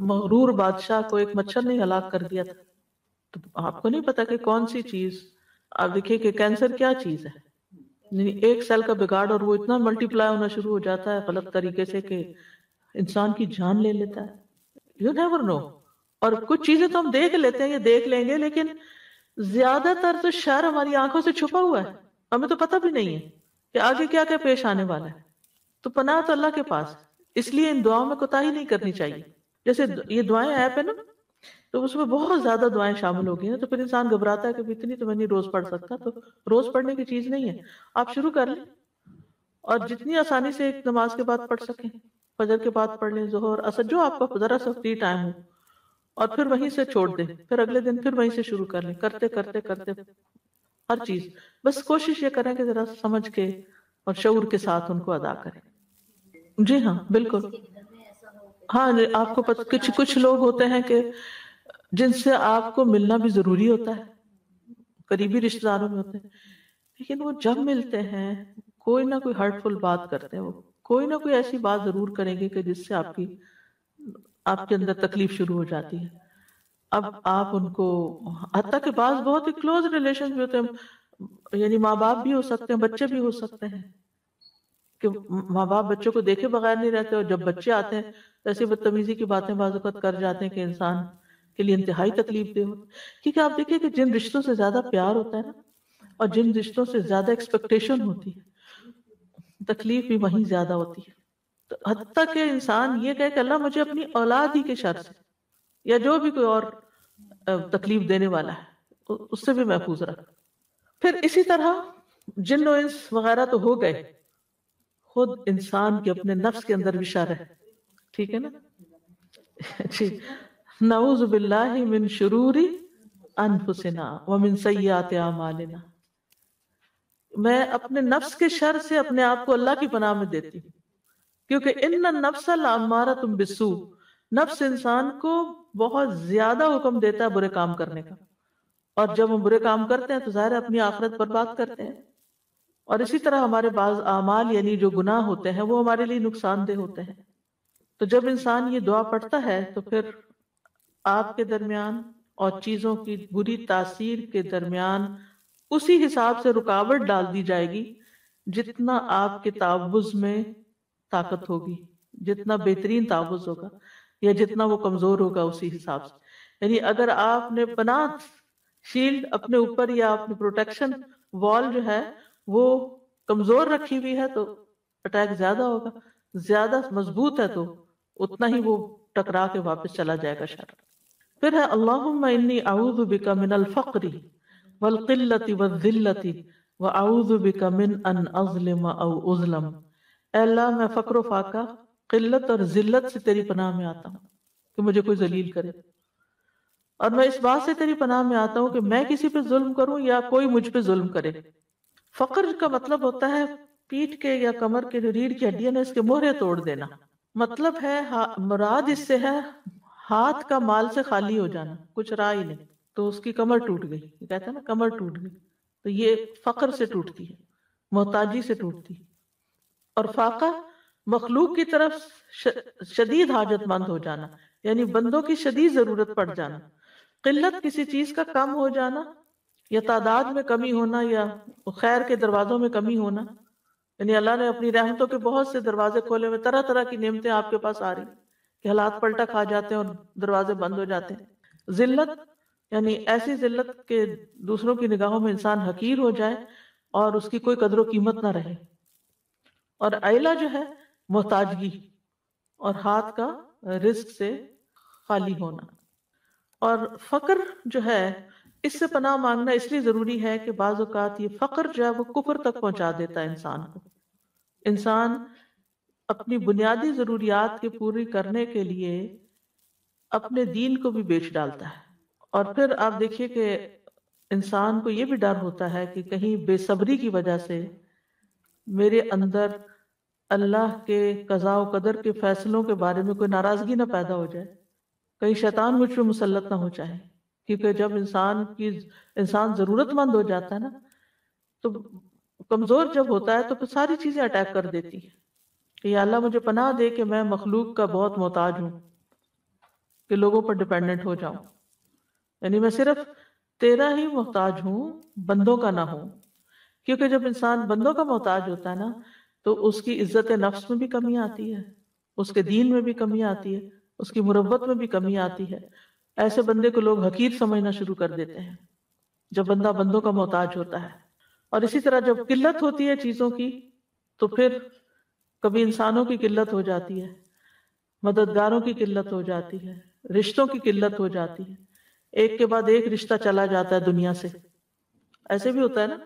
مغرور بادشاہ کو ایک مچھر نے ہلاک کر دیا تھا. تو آپ کو نہیں پتا کہ کون سی چیز. آپ دیکھیے کہ کینسر کیا چیز ہے، یعنی ایک سیل کا بگاڑ اور وہ اتنا ملٹی پلائی ہونا شروع ہو جاتا ہے غلط طریقے سے کہ انسان کی جان لے لیتا ہے. You never know. اور کچھ چیزیں تو ہم دیکھ لیتے ہیں یا دیکھ لیں گے، لیکن زیادہ تر تو شر ہماری آنکھوں سے چھپا ہوا ہے، ہمیں تو پتہ بھی نہیں ہے کہ آگے کیا کیا پیش آنے والا ہے. تو پناہ تو اللہ کے پاس. اس لیے ان دعاؤں میں کوتاہی نہیں کرنی چاہیے. جیسے یہ دعائیں ایپ ہے نا، تو اس میں بہت زیادہ دعائیں شامل ہو گئی ہیں، تو پھر انسان گھبراتا ہے کہ اتنی تو میں نہیں روز پڑھ سکتا. تو روز پڑھنے کی چیز نہیں ہے، آپ شروع کر لیں اور جتنی آسانی سے ایک نماز کے بعد پڑھ سکیں، فجر کے بعد پڑھ لیں، ظہر اثر جو آپ کا ذرا سا فری ٹائم ہو، اور پھر وہیں سے چھوڑ دیں، پھر اگلے دن پھر وہیں سے شروع کر لیں. کرتے کرتے کرتے ہر چیز بس کوشش یہ کریں کہ ذرا سمجھ کے اور شعور کے ساتھ ان کو ادا کریں. جی ہاں بالکل. ہاں آپ کو کچھ لوگ ہوتے ہیں کہ جن سے آپ کو ملنا بھی ضروری ہوتا ہے، قریبی رشتہ داروں میں ہوتے ہیں، لیکن وہ جب ملتے ہیں کوئی نہ کوئی ہرٹ فل بات کرتے ہیں. وہ کوئی نہ کوئی ایسی بات ضرور کریں گے کہ جس سے آپ کے اندر تکلیف شروع ہو جاتی ہے. اب آپ ان کو، حتیٰ کہ بعض بہت ہی کلوز ریلیشن بھی ہوتے ہیں، یعنی ماں باپ بھی ہو سکتے ہیں، بچے بھی ہو سکتے ہیں، کہ ماں باپ بچوں کو دیکھے بغیر نہیں رہتے، اور جب بچے آتے ہیں تو ایسی بدتمیزی کی باتیں بعض اوقات کر جاتے ہیں کہ انسان کے لیے انتہائی تکلیف دہ ہو. کیونکہ آپ دیکھیں کہ جن رشتوں سے زیادہ پیار ہوتا ہے نا، اور جن رشتوں سے زیادہ ایکسپیکٹیشن ہوتی ہے، تکلیف بھی وہیں زیادہ ہوتی ہے. تو حتیٰ کہ انسان یہ کہے کہ اللہ مجھے اپنی اولاد ہی کے شر سے یا جو بھی کوئی اور تکلیف دینے والا ہے اس سے بھی محفوظ رکھ. پھر اسی طرح جن و انس وغیرہ تو ہو گئے، خود انسان کے اپنے نفس کے اندر بھی شر ہے. ٹھیک ہے نا جی. نعوذ باللہ من شرور انفسنا ومن سیئات اعمالنا. میں اپنے نفس کے شر سے اپنے آپ کو اللہ کی پناہ میں دیتی ہوں، کیونکہ ان النفس لامارۃ بالسوء، نفس انسان کو بہت زیادہ حکم دیتا ہے برے کام کرنے کا، اور جب ہم برے کام کرتے ہیں تو ظاہر ہے اپنی آخرت برباد کرتے ہیں. اور اسی طرح ہمارے بعض اعمال یعنی جو گناہ ہوتے ہیں وہ ہمارے لیے نقصان دہ ہوتے ہیں. تو جب انسان یہ دعا پڑھتا ہے تو پھر آپ کے درمیان اور چیزوں کی بری تاثیر کے درمیان اسی حساب سے رکاوٹ ڈال دی جائے گی جتنا آپ کے تعوذ میں طاقت ہوگی، جتنا بہترین تعوذ ہوگا یا جتنا وہ کمزور ہوگا اسی حساب سے. یعنی اگر آپ نے پناہ شیلڈ اپنے اوپر یا اپنی پروٹیکشن وال جو ہے وہ کمزور رکھی ہوئی ہے تو اٹیک زیادہ ہوگا، زیادہ مضبوط ہے تو اتنا ہی وہ ٹکرا کے واپس چلا جائے گا شر. پھر ہے اللہم انی اعوذ بک من الفقر والقلۃ والذلۃ واعوذ بک من ان اظلم او اظلم. اے اللہ میں فقر و فاقہ، قلت اور ذلت سے تیری پناہ میں آتا ہوں کہ مجھے کوئی ذلیل کرے، اور میں اس بات سے تیری پناہ میں آتا ہوں کہ میں کسی پہ ظلم کروں یا کوئی مجھ پہ ظلم کرے. فقر کا مطلب ہوتا ہے پیٹھ کے یا کمر کے جو ریڑھ کی ہڈیاں نے اس کے مہرے توڑ دینا. مطلب ہے مراد اس سے ہے ہاتھ کا مال سے خالی ہو جانا، کچھ رہا ہی نہیں، تو اس کی کمر ٹوٹ گئی. یہ کہتے ہیں نا کمر ٹوٹ گئی، تو یہ فقر سے ٹوٹتی ہے، محتاجی سے ٹوٹتی ہے. اور فاقہ مخلوق کی طرف شدید حاجت مند ہو جانا، یعنی بندوں کی شدید ضرورت پڑ جانا. قلت کسی چیز کا کم ہو جانا یا تعداد میں کمی ہونا یا خیر کے دروازوں میں کمی ہونا، یعنی اللہ نے اپنی رحمتوں کے بہت سے دروازے کھولے ہوئے، طرح طرح کی نعمتیں آپ کے پاس آ رہی کہ حالات پلٹا کھا جاتے ہیں اور دروازے بند ہو جاتے ہیں. ذلت یعنی ایسی ذلت کہ دوسروں کی نگاہوں میں انسان حقیر ہو جائے اور اس کی کوئی قدر و قیمت نہ رہے. اور عیلہ جو ہے محتاجگی اور ہاتھ کا رزق سے خالی ہونا. اور فقر جو ہے اس سے پناہ مانگنا اس لیے ضروری ہے کہ بعض اوقات یہ فقر جو ہے وہ کفر تک پہنچا دیتا ہے انسان کو. انسان اپنی بنیادی ضروریات کے پوری کرنے کے لیے اپنے دین کو بھی بیچ ڈالتا ہے۔ اور پھر آپ دیکھیے کہ انسان کو یہ بھی ڈر ہوتا ہے کہ کہیں بے صبری کی وجہ سے میرے اندر اللہ کے قضاء و قدر کے فیصلوں کے بارے میں کوئی ناراضگی نہ پیدا ہو جائے، کہیں شیطان مجھ پہ مسلط نہ ہو جائے۔ کیونکہ جب انسان ضرورت مند ہو جاتا ہے نا، تو کمزور جب ہوتا ہے تو پھر ساری چیزیں اٹیک کر دیتی ہے کہ یا اللہ مجھے پناہ دے کہ میں مخلوق کا بہت محتاج ہوں، کہ لوگوں پر ڈیپینڈنٹ ہو جاؤں، یعنی میں صرف تیرا ہی محتاج ہوں، بندوں کا نہ ہوں۔ کیونکہ جب انسان بندوں کا محتاج ہوتا ہے نا تو اس کی عزت نفس میں بھی کمی آتی ہے، اس کے دین میں بھی کمی آتی ہے، اس کی مروت میں بھی کمی آتی ہے۔ ایسے بندے کو لوگ حقیر سمجھنا شروع کر دیتے ہیں جب بندہ بندوں کا محتاج ہوتا ہے۔ اور اسی طرح جب قلت ہوتی ہے چیزوں کی تو پھر کبھی انسانوں کی قلت ہو جاتی ہے، مددگاروں کی قلت ہو جاتی ہے، رشتوں کی قلت ہو جاتی ہے، ایک کے بعد ایک رشتہ چلا جاتا ہے دنیا سے۔ ایسے بھی ہوتا ہے نا،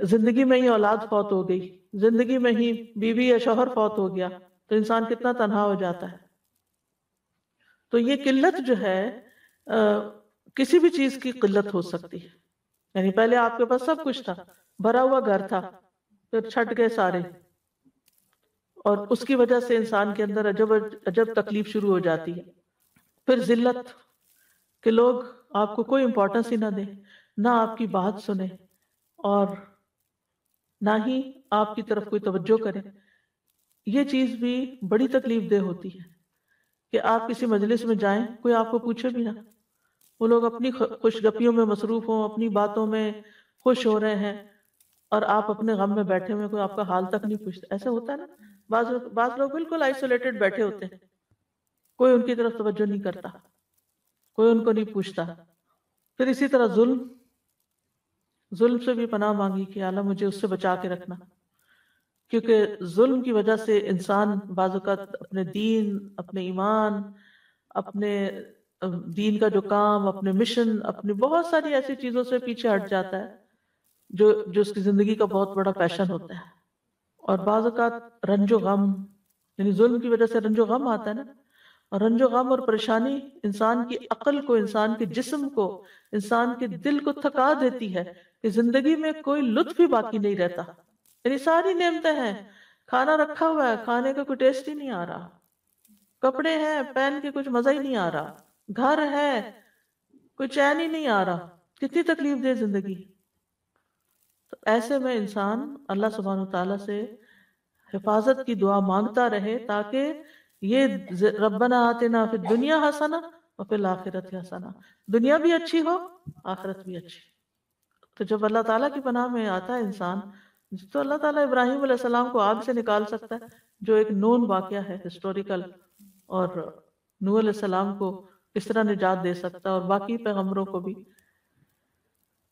زندگی میں ہی اولاد فوت ہو گئی، زندگی میں ہی بیوی یا شوہر فوت ہو گیا تو انسان کتنا تنہا ہو جاتا ہے۔ تو یہ قلت جو ہے کسی بھی چیز کی قلت ہو سکتی ہے، یعنی پہلے آپ کے پاس سب کچھ تھا، بھرا ہوا گھر تھا، پھر چھٹ گئے سارے، اور اس کی وجہ سے انسان کے اندر عجب تکلیف شروع ہو جاتی ہے۔ پھر ذلت، کہ لوگ آپ کو کوئی امپورٹنس ہی نہ دیں، نہ آپ کی بات سنیں، اور نہ ہی آپ کی طرف کوئی توجہ کریں۔ یہ چیز بھی بڑی تکلیف دہ ہوتی ہے کہ آپ کسی مجلس میں جائیں، کوئی آپ کو پوچھے بھی نہ، وہ لوگ اپنی خوش گپیوں میں مصروف ہوں، اپنی باتوں میں خوش ہو رہے ہیں، اور آپ اپنے غم میں بیٹھے ہوئے، کوئی آپ کا حال تک نہیں پوچھتا۔ ایسا ہوتا ہے نا، بعض لوگ بالکل آئسولیٹڈ بیٹھے ہوتے ہیں، کوئی ان کی طرف توجہ نہیں کرتا، کوئی ان کو نہیں پوچھتا۔ پھر اسی طرح ظلم سے بھی پناہ مانگی کہ اللہ مجھے اس سے بچا کے رکھنا، کیونکہ ظلم کی وجہ سے انسان بعض اوقات اپنے دین، اپنے ایمان، اپنے دین کا جو کام، اپنے مشن، اپنی بہت ساری ایسی چیزوں سے پیچھے ہٹ جاتا ہے جو اس کی زندگی کا بہت بڑا پیشن ہوتا ہے۔ اور بعض اوقات رنج و غم، یعنی ظلم کی وجہ سے رنج و غم آتا ہے نا، اور رنج و غم اور پریشانی انسان کی عقل کو، انسان کے جسم کو، انسان کے دل کو تھکا دیتی ہے کہ زندگی میں کوئی لطف ہی باقی نہیں رہتا۔ یعنی ساری نعمتیں ہیں، کھانا رکھا ہوا ہے، کھانے کا کوئی ٹیسٹ ہی نہیں آ رہا، کپڑے ہیں پہن کے کچھ مزہ ہی نہیں آ رہا، گھر ہے کوئی چین ہی نہیں آ رہا، کتنی تکلیف دہ زندگی۔ تو ایسے میں انسان اللہ سبحانہ وتعالیٰ سے حفاظت کی دعا مانگتا رہے تاکہ یہ ربنا آتنا فی الدنیا حسنہ وفی الآخرۃ حسنہ، دنیا بھی اچھی ہو، آخرت بھی اچھی۔ تو جب اللہ تعالیٰ کی پناہ میں آتا ہے انسان، تو اللہ تعالیٰ ابراہیم علیہ السلام کو آگ سے نکال سکتا ہے، جو ایک نون واقعہ ہے ہسٹوریکل، اور نوح علیہ السلام کو اس طرح نجات دے سکتا ہے، اور باقی پیغمبروں کو بھی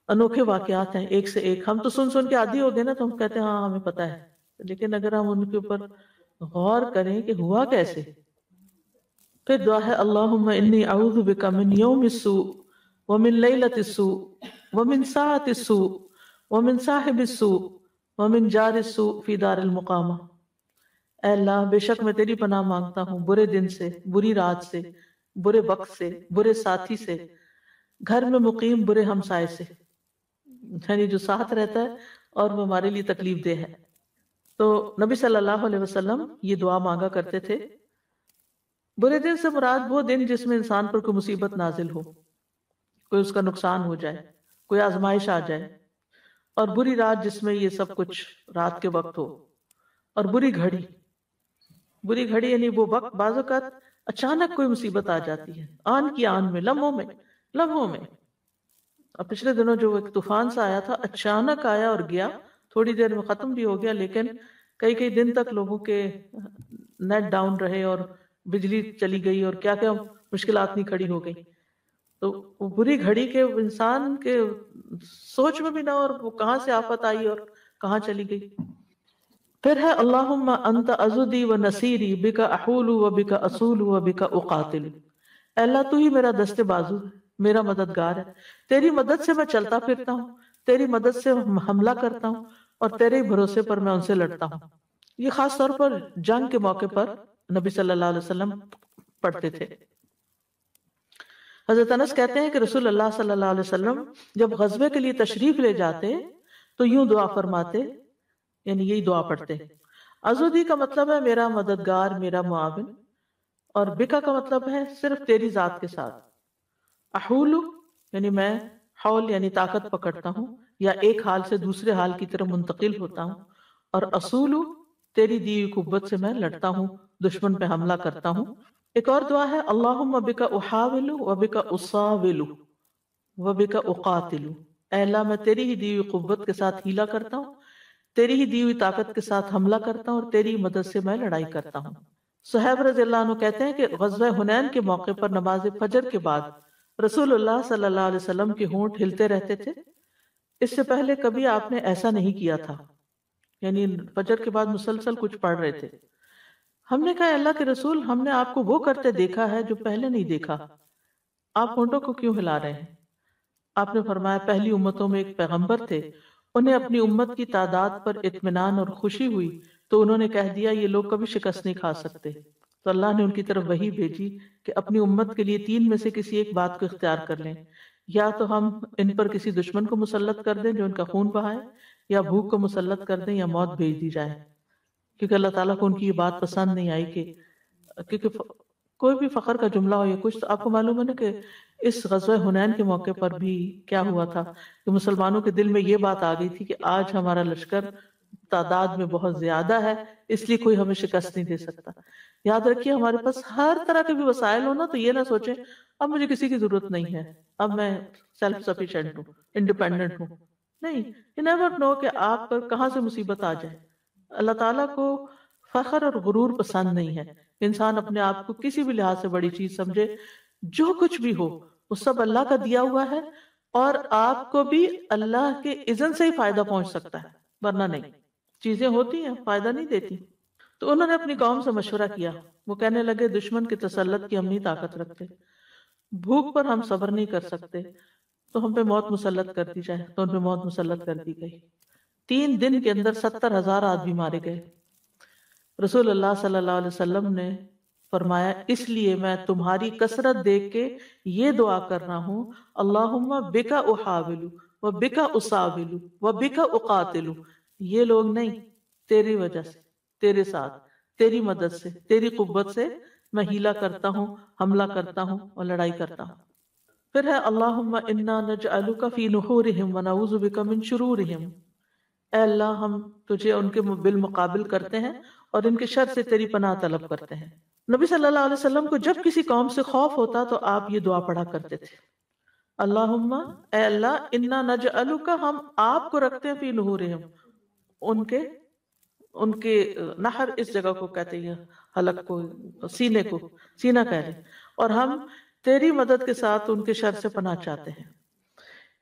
انوکھے واقعات ہیں ایک سے ایک۔ ہم تو سن کے عادی ہو گئے نا، تو ہم کہتے ہیں ہاں ہمیں پتہ ہے، لیکن اگر ہم ان کے اوپر غور کریں کہ ہوا کیسے، پھر دعا ہے اللہم انی اعوذ بک من یوم السوء ومن لیلۃ السوء ومن ساعۃ السوء ومن صاحب السوء ومن جار السوء فی دار المقامہ۔ اے اللہ، بے شک میں تیری پناہ مانگتا ہوں برے دن سے، بری رات سے، برے وقت سے، برے ساتھی سے، گھر میں مقیم برے ہمسائے سے، یعنی جو ساتھ رہتا ہے اور وہ ہمارے لیے تکلیف دہ ہے۔ تو نبی صلی اللہ علیہ وسلم یہ دعا مانگا کرتے تھے۔ برے دن سے مراد وہ دن جس میں انسان پر کوئی مصیبت نازل ہو، کوئی اس کا نقصان ہو جائے، کوئی آزمائش آ جائے، اور بری رات جس میں یہ سب کچھ رات کے وقت ہو، اور بری گھڑی یعنی وہ وقت بعض اوقات اچانک کوئی مصیبت آ جاتی ہے، آن کی آن میں، لمحوں میں۔ اب پچھلے دنوں جو ایک طوفان سا آیا تھا، اچانک آیا اور گیا، تھوڑی دیر میں ختم بھی ہو گیا، لیکن کئی دن تک لوگوں کے نیٹ ڈاؤن رہے، اور بجلی چلی گئی، اور کیا مشکلات نہیں کھڑی ہو گئی۔ تو وہ بری گھڑی کے انسان کے سوچ میں بھی نہ، اور وہ کہاں سے آفت آئی اور کہاں چلی گئی۔ پھر ہے اللہم انت عضدی و نصیری بک احول و بک اصول و بک اقاتل۔ اے اللہ تو ہی میرا دست بازو ہے، میرا مددگار ہے، تیری مدد سے میں چلتا پھرتا ہوں، تیری مدد سے حملہ کرتا ہوں، اور تیرے بھروسے پر میں ان سے لڑتا ہوں۔ یہ خاص طور پر جنگ کے موقع پر نبی صلی اللہ علیہ وسلم پڑھتے تھے۔ حضرت انس کہتے ہیں کہ رسول اللہ صلی اللہ علیہ وسلم جب غزوے کے لیے تشریف لے جاتے تو یوں دعا فرماتے، یعنی یہی دعا پڑھتے، عضدی کا مطلب ہے میرا مددگار، میرا معاون، اور بکا کا مطلب ہے صرف تیری ذات کے ساتھ، احول یعنی میں، حول یعنی طاقت پکڑتا ہوں یا ایک حال سے دوسرے حال کی طرف منتقل ہوتا ہوں، اور اصول تیری دی ہوئی قوت سے میں لڑتا ہوں، دشمن پہ حملہ کرتا ہوں۔ ایک اور دعا ہے اللہم بک احاول و بک اصاول و بک اقاتل، اے اللہ میں تیری ہی دی ہوئی قوت کے ساتھ ہیلا کرتا ہوں، تیری ہی دی ہوئی طاقت کے ساتھ حملہ کرتا ہوں، اور تیری مدد سے میں لڑائی کرتا ہوں۔ صہیب رضی اللہ عنہ کہتے ہیں کہ غزوہ حنین کے موقع پر نماز فجر کے بعد رسول اللہ صلی اللہ علیہ وسلم کے ہونٹ ہلتے رہتے تھے، اس سے پہلے کبھی آپ نے ایسا نہیں کیا تھا، یعنی فجر کے بعد مسلسل کچھ پڑھ رہے تھے۔ ہم نے کہا اللہ کے رسول، ہم نے آپ کو وہ کرتے دیکھا ہے جو پہلے نہیں دیکھا، آپ ہونٹوں کو کیوں ہلا رہے ہیں؟ آپ نے فرمایا پہلی امتوں میں ایک پیغمبر تھے، انہیں اپنی امت کی تعداد پر اطمینان اور خوشی ہوئی تو انہوں نے کہہ دیا یہ لوگ کبھی شکست نہیں کھا سکتے، تو اللہ نے ان کی طرف وحی بھیجی کہ اپنی امت کے لیے 3 میں سے کسی ایک بات کو اختیار کر لیں، یا تو ہم ان پر کسی دشمن کو مسلط کر دیں جو ان کا خون بہائے، یا بھوک کو مسلط کر دیں، یا موت بھیج دی جائے، کیونکہ اللہ تعالیٰ کو ان کی یہ بات پسند نہیں آئی کہ کیونکہ کوئی بھی فخر کا جملہ ہو یا کچھ، تو آپ کو معلوم ہے نا کہ اس غزوہ حنین کے موقع پر بھی کیا ہوا تھا کہ مسلمانوں کے دل میں یہ بات آ گئی تھی کہ آج ہمارا لشکر تعداد میں بہت زیادہ ہے، اس لیے کوئی ہمیں شکست نہیں دے سکتا۔ یاد رکھیے ہمارے پاس ہر طرح کے بھی وسائل ہو نا، تو یہ نہ سوچیں اب مجھے کسی کی ضرورت نہیں ہے، اب میں سیلف سفیشینٹ ہوں، انڈیپینڈنٹ ہوں، نہیں، you never know کہ آپ پر کہاں سے مصیبت آ جائے۔ اللہ تعالیٰ کو فخر اور غرور پسند نہیں ہے، انسان اپنے آپ کو کسی بھی لحاظ سے بڑی چیز سمجھے، جو کچھ بھی ہو وہ سب اللہ کا دیا ہوا ہے، اور آپ کو بھی اللہ کے اذن سے ہی فائدہ پہنچ سکتا ہے، ورنہ نہیں۔ چیزیں ہوتی ہیں فائدہ نہیں دیتی۔ تو انہوں نے اپنی قوم سے مشورہ کیا، وہ کہنے لگے دشمن کے تسلط کی ہم نہیں طاقت رکھتے، بھوک پر ہم صبر نہیں کر سکتے، تو ہم پہ موت مسلط کر دی جائے، تو ان پہ موت مسلط کر دی گئی۔ 3 دن کے اندر 70,000 آدمی مارے گئے۔ رسول اللہ صلی اللہ علیہ وسلم نے فرمایا اس لیے میں تمہاری کثرت دیکھ کے یہ دعا کر رہا ہوں، اللہم بکا احاول و بکا اصاول و بکا اقاتل، یہ لوگ نہیں، تیری وجہ سے، تیرے ساتھ، تیری مدد سے، تیری قوت سے میں ہیلا کرتا ہوں، حملہ کرتا ہوں اور لڑائی کرتا ہوں۔ پھر ہے اللہم انا نجعلک فی نحورہم ونعوذ بک من شرورہم، اے اللہ ہم تجھے ان کے بالمقابل کرتے ہیں اور ان کے شر سے تیری پناہ طلب کرتے ہیں۔ نبی صلی اللہ علیہ وسلم کو جب کسی قوم سے خوف ہوتا تو آپ یہ دعا پڑھا کرتے تھے، اللہم اے اللہ انا نجعلک، ہم آپ کو رکھتے ہیں فی نحورہم، ان کے نحر اس جگہ کو کہتے ہیں حلق کو، سینے کو، سینہ کہہ رہے، اور ہم تیری مدد کے ساتھ ان کے شر سے پناہ چاہتے ہیں۔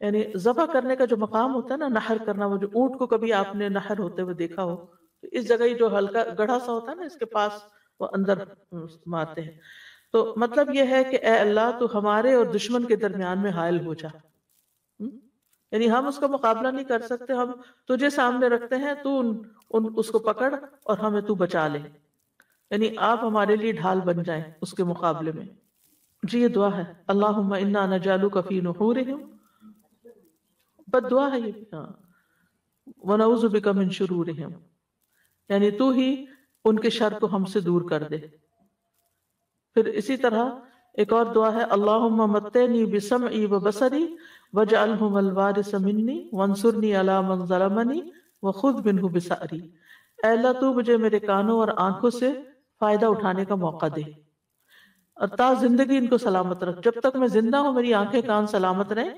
یعنی ذبح کرنے کا جو مقام ہوتا ہے نا، نحر کرنا، وہ جو اونٹ کو کبھی آپ نے نحر ہوتے ہوئے دیکھا ہو، تو اس جگہ ہی جو ہلکا گڑھا سا ہوتا ہے نا، اس کے پاس وہ اندر مارتے ہیں۔ تو مطلب یہ ہے کہ اے اللہ تو ہمارے اور دشمن کے درمیان میں حائل ہو جا، یعنی ہم اس کا مقابلہ نہیں کر سکتے، ہم تجھے سامنے رکھتے ہیں، تو اس کو پکڑ اور ہمیں تو بچا لے، یعنی آپ ہمارے لیے ڈھال بن جائیں اس کے مقابلے میں۔ جی یہ دعا ہے، اللہم انا نجعلک فی نحورہم، بد دعا ہے یہ بھی، ہاں، ونعوذ بک من شرورہم، یعنی تو ہی ان کے شر کو ہم سے دور کر دے۔ پھر اسی طرح ایک اور دعا ہے، اللہم متعنی بسمعی وبصری واجعلہم الوارث منی وانصرنی علی من ظلمنی وخذ منہ بثأری، اے اللہ تو مجھے میرے کانوں اور آنکھوں سے فائدہ اٹھانے کا موقع دے، اور تا زندگی ان کو سلامت رکھ، جب تک میں زندہ ہوں میری آنکھیں کان سلامت رہیں،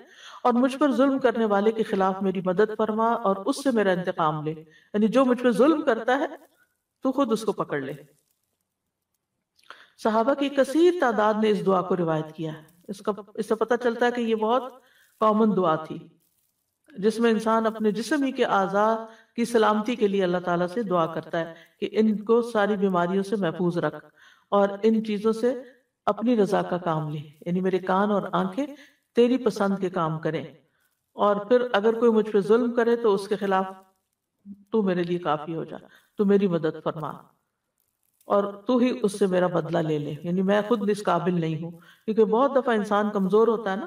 اور مجھ پر ظلم کرنے والے کے خلاف میری مدد فرما اور اس سے میرا انتقام لے، یعنی جو مجھ پر ظلم کرتا ہے تو خود اس کو پکڑ لے۔ صحابہ کی کثیر تعداد نے اس دعا کو روایت کیا ہے، اس سے پتہ چلتا ہے کہ یہ بہت کامن دعا تھی، جس میں انسان اپنے جسم ہی کے اعضاء کی سلامتی کے لیے اللہ تعالیٰ سے دعا کرتا ہے کہ ان کو ساری بیماریوں سے محفوظ رکھ اور ان چیزوں سے اپنی رضا کا کام لے، یعنی میرے کان اور آنکھیں تیری پسند کے کام کریں، اور پھر اگر کوئی مجھ پہ ظلم کرے تو اس کے خلاف تو میرے لیے کافی ہو جا، تو میری مدد فرما۔ اور تو ہی اس سے میرا بدلہ لے لے، یعنی میں خود اس قابل نہیں ہوں، کیونکہ بہت دفعہ انسان کمزور ہوتا ہے نا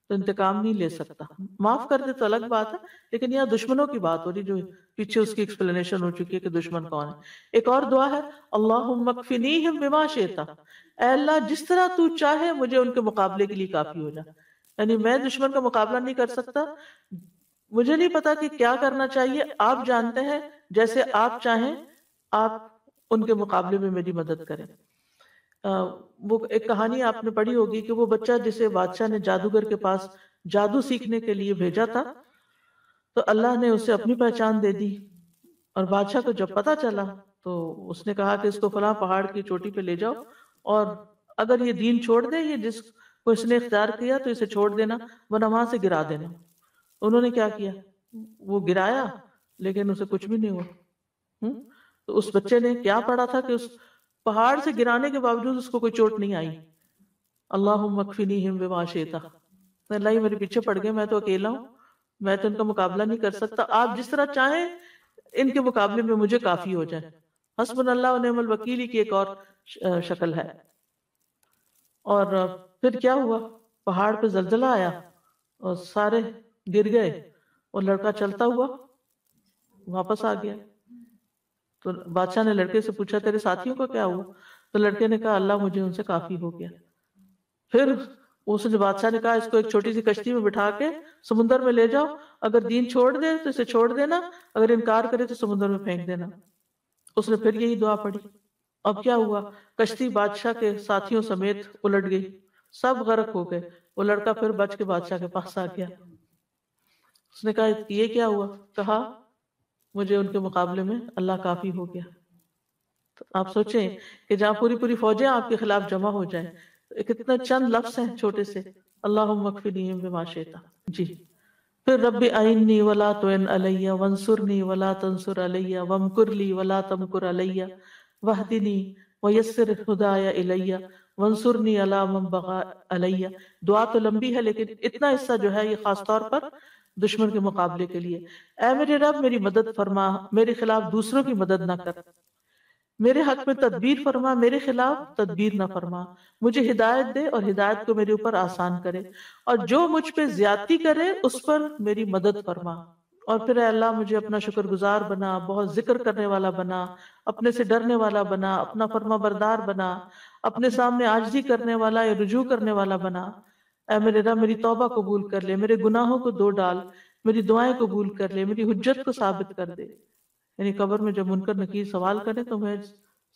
تو انتقام نہیں لے سکتا، معاف کر دے تو الگ بات ہے، لیکن یہاں دشمنوں کی بات ہو رہی، جو پیچھے اس کی ایکسپلینیشن ہو چکی ہے کہ دشمن کون ہے۔ ایک اور دعا ہے اللہم اکفنیہم بما شئت، اے اللہ جس طرح تو چاہے مجھے ان کے مقابلے کے لیے کافی ہو جا، یعنی میں دشمن کا مقابلہ نہیں کر سکتا، مجھے نہیں پتا کہ کیا کرنا چاہیے، آپ جانتے ہیں، جیسے آپ چاہیں آپ ان کے مقابلے میں میری مدد کریں۔ وہ ایک کہانی آپ نے پڑھی ہوگی کہ وہ بچہ جسے بادشاہ نے جادوگر کے پاس جادو سیکھنے کے لیے بھیجا تھا، تو اللہ نے اسے اپنی پہچان دے دی، اور بادشاہ کو جب پتا چلا تو اس نے کہا کہ اس کو فلاں پہاڑ کی چوٹی پہ لے جاؤ، اور اگر یہ دین چھوڑ دے، یہ جس کو اس نے اختیار کیا تو اسے چھوڑ دینا، ورنہ وہاں سے گرا دینا۔ انہوں نے کیا کیا، وہ گرایا لیکن اسے کچھ بھی نہیں ہوا۔ تو اس بچے نے کیا پڑھا تھا کہ اس پہاڑ سے گرانے کے باوجود اس کو کوئی چوٹ نہیں آئی۔ اللہم اکفنیہم بما شئت، اللہ ہی میرے پیچھے پڑ گئے، میں تو اکیلا ہوں، میں تو ان کا مقابلہ نہیں کر سکتا، آپ جس طرح چاہیں ان کے مقابلے میں مجھے کافی ہو جائے۔ حسبنا اللہ و نعم الوکیل کی ایک اور شکل ہے۔ اور پھر کیا ہوا، پہاڑ پہ زلزلہ آیا اور سارے گر گئے، اور لڑکا چلتا ہوا واپس آ گیا۔ تو بادشاہ نے لڑکے سے پوچھا تیرے ساتھیوں کو کیا ہوا، تو لڑکے نے کہا اللہ مجھے ان سے کافی ہو گیا۔ پھر اس نے بادشاہ نے کہا اس کو ایک چھوٹی سی کشتی میں بٹھا کے سمندر میں لے جاؤ، اگر دین چھوڑ دے تو اسے چھوڑ دینا، اگر انکار کرے تو سمندر میں پھینک دینا۔ اس نے پھر یہی دعا پڑھی۔ اب کیا ہوا، کشتی بادشاہ کے ساتھیوں سمیت الٹ گئی، سب غرق ہو گئے، وہ لڑکا پھر بچ کے بادشاہ کے پاس آ گیا۔ اس نے کہا یہ کیا ہوا، کہا مجھے ان کے مقابلے میں اللہ کافی ہو گیا۔ تو آپ سوچیں کہ جہاں پوری پوری فوجیں آپ کے خلاف جمع ہو جائیں، کتنے چند لفظ ہیں چھوٹے سے، اللہم اکفنیہم بما شئت۔ جی پھر رب اعنی ولا تعن علی وانصرنی ولا تنصر علی وامکر لی ولا تمکر علی واہدنی ویسر ہدای الی وانصرنی علی من بغی علی۔ دعا تو لمبی ہے لیکن اتنا حصہ جو ہے یہ خاص طور پر دشمن کے مقابلے کے لیے۔ اے میرے رب میری مدد فرما، میرے خلاف دوسروں کی مدد نہ کر، میرے حق میں تدبیر فرما، میرے خلاف تدبیر نہ فرما، مجھے ہدایت دے اور ہدایت کو میرے اوپر آسان کرے، اور جو مجھ پہ زیادتی کرے اس پر میری مدد فرما۔ اور پھر اے اللہ مجھے اپنا شکر گزار بنا، بہت ذکر کرنے والا بنا، اپنے سے ڈرنے والا بنا، اپنا فرما بردار بنا، اپنے سامنے عاجزی کرنے والا یا رجوع کرنے والا بنا۔ اے میرے رب میری توبہ قبول کر لے، میرے گناہوں کو دھو ڈال، میری دعائیں قبول کر لے، میری حجت کو ثابت کر دے، یعنی قبر میں جب منکر نکیر سوال کرے تو میں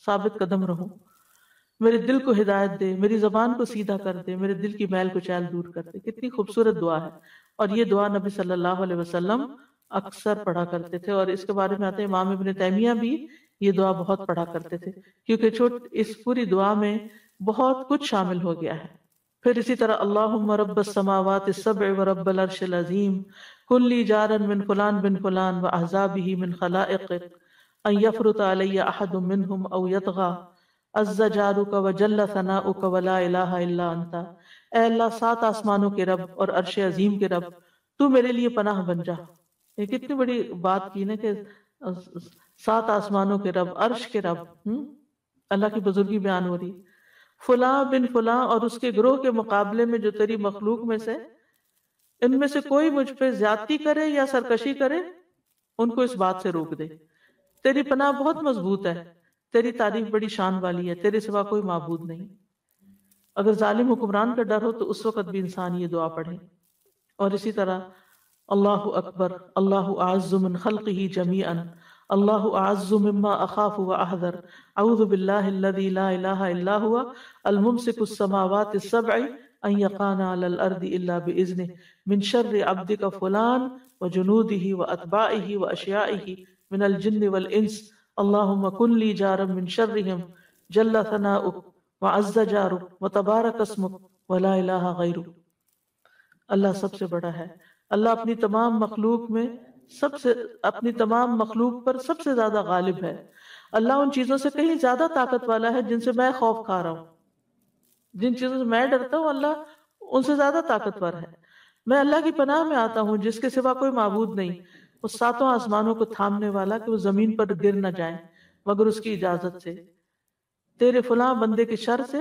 ثابت قدم رہوں۔ میرے دل کو ہدایت دے، میری زبان کو سیدھا کر دے، میرے دل کی میل کو چیل دور کر دے۔ کتنی خوبصورت دعا ہے، اور یہ دعا نبی صلی اللہ علیہ وسلم اکثر پڑھا کرتے تھے، اور اس کے بارے میں آتے ہیں امام ابن تیمیہ بھی یہ دعا بہت پڑھا کرتے تھے، کیونکہ اس پوری دعا میں بہت کچھ شامل ہو گیا ہے۔ پھر اسی طرح اللہم رب السماوات السبع ورب العرش العظیم کن لی جارا من فلان بن فلان واحزابہ من خلائقک ان یفرط علی احد منہم او یطغى عز جارک وجل ثناؤک ولا الہ الا انت۔ اے اللہ 7 آسمانوں کے رب اور عرش عظیم کے رب، تو میرے لیے پناہ بن جا۔ یہ کتنی بڑی بات کی نا کہ 7 آسمانوں کے رب، عرش کے رب، اللہ کی بزرگی بیان ہو رہی۔ فلاں بن فلاں اور اس کے گروہ کے مقابلے میں جو تیری مخلوق میں سے ان میں سے کوئی مجھ پہ زیادتی کرے یا سرکشی کرے، ان کو اس بات سے روک دے۔ تیری پناہ بہت مضبوط ہے، تیری تعریف بڑی شان والی ہے، تیرے سوا کوئی معبود نہیں۔ اگر ظالم حکمران کا ڈر ہو تو اس وقت بھی انسان یہ دعا پڑھے۔ اور اسی طرح اللہ اکبر، اللہ اعز من خلقہ جمیعا، اللہ اعز مما اخاف واحذر، اعوذ باللہ الذی لا الہ الا هو الممسک السماوات السبع ان یقعن علی الارض الا باذنہ من شر عبدک فلان وجنودہ واتباعہ واشیاعہ من الجن والانس، اللہم کن لی جارا من شرہم جل ثناؤک وعز جارک وتبارک اسمک ولا الہ غیرک۔ اللہ سب سے بڑا ہے، اللہ اپنی تمام مخلوق پر سب سے زیادہ غالب ہے۔ اللہ ان چیزوں سے کہیں زیادہ طاقت والا ہے جن سے میں خوف کھا رہا ہوں، جن چیزوں سے میں ڈرتا ہوں اللہ ان سے زیادہ طاقتور ہے۔ میں اللہ کی پناہ میں آتا ہوں جس کے سوا کوئی معبود نہیں، اس 7 آسمانوں کو تھامنے والا کہ وہ زمین پر گر نہ جائیں مگر اس کی اجازت سے، تیرے فلاں بندے کے شر سے،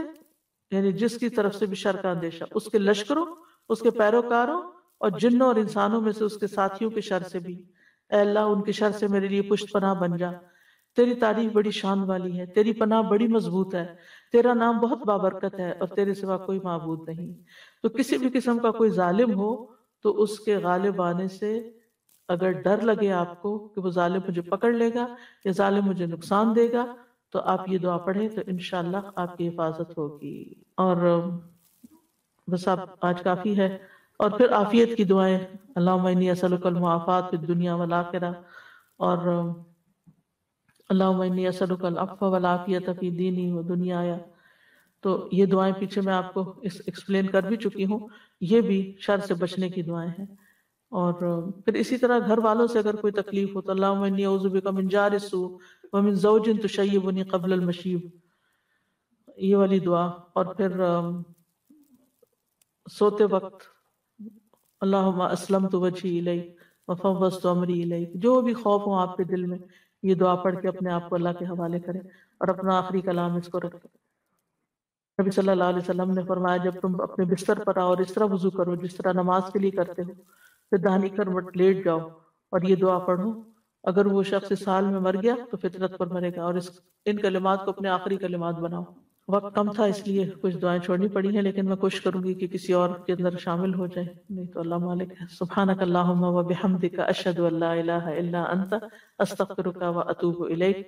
یعنی جس کی طرف سے بھی شر کا اندیشہ، اس کے لشکروں، اس کے پیروکاروں اور جنوں اور انسانوں میں سے اس کے ساتھیوں کے شر سے بھی، اے اللہ ان کے شر سے میرے لیے پشت پناہ بن جا۔ تیری تعریف بڑی شان والی ہے، تیری پناہ بڑی مضبوط ہے، تیرا نام بہت بابرکت ہے اور تیرے سوا کوئی معبود نہیں۔ تو کسی بھی قسم کا کوئی ظالم ہو تو اس کے غالب آنے سے اگر ڈر لگے آپ کو کہ وہ ظالم مجھے پکڑ لے گا یا ظالم مجھے نقصان دے گا، تو آپ یہ دعا پڑھیں تو انشاءاللہ آپ کی حفاظت ہوگی۔ اور بس آپ آج کافی ہے۔ اور پھر عافیت کی دعائیں، اللہم انی اسألک المعافات فی الدنیا والآخرہ، اور اللہم انی اسألک العفو والعافیت فی دینی و دنیایا۔ تو یہ دعائیں پیچھے میں آپ کو ایکسپلین کر بھی چکی ہوں، یہ بھی شر سے بچنے کی دعائیں ہیں۔ اور پھر اسی طرح گھر والوں سے اگر کوئی تکلیف ہو تو اللہم انی اعوذ بک من جار السوء ومن زوج تشیبنی قبل المشیب، یہ والی دعا۔ اور پھر سوتے وقت اللہم اسلمت وجہی الیک وفوضت امری الیک، جو بھی خوف ہو آپ کے دل میں یہ دعا پڑھ کے اپنے آپ کو اللہ کے حوالے کریں اور اپنا آخری کلام اس کو رکھیں۔ نبی صلی اللہ علیہ وسلم نے فرمایا جب تم اپنے بستر پر آؤ اور اس طرح وضو کرو جس طرح نماز کے لیے کرتے ہو، پھر دہنی کروٹ لیٹ جاؤ اور یہ دعا پڑھو، اگر وہ شخص اس حال میں مر گیا تو فطرت پر مرے گا، اور ان کلمات کو اپنے آخری کلمات بناؤ۔ وقت کم تھا اس لیے کچھ دعائیں چھوڑنی پڑی ہیں، لیکن میں کوشش کروں گی کہ کسی اور کے اندر شامل ہو جائے، نہیں تو اللہ مالک ہے۔ سبحانک اللہم و بحمدک اشہد ان لا الہ الا انت استغفرک و اتوب الیک۔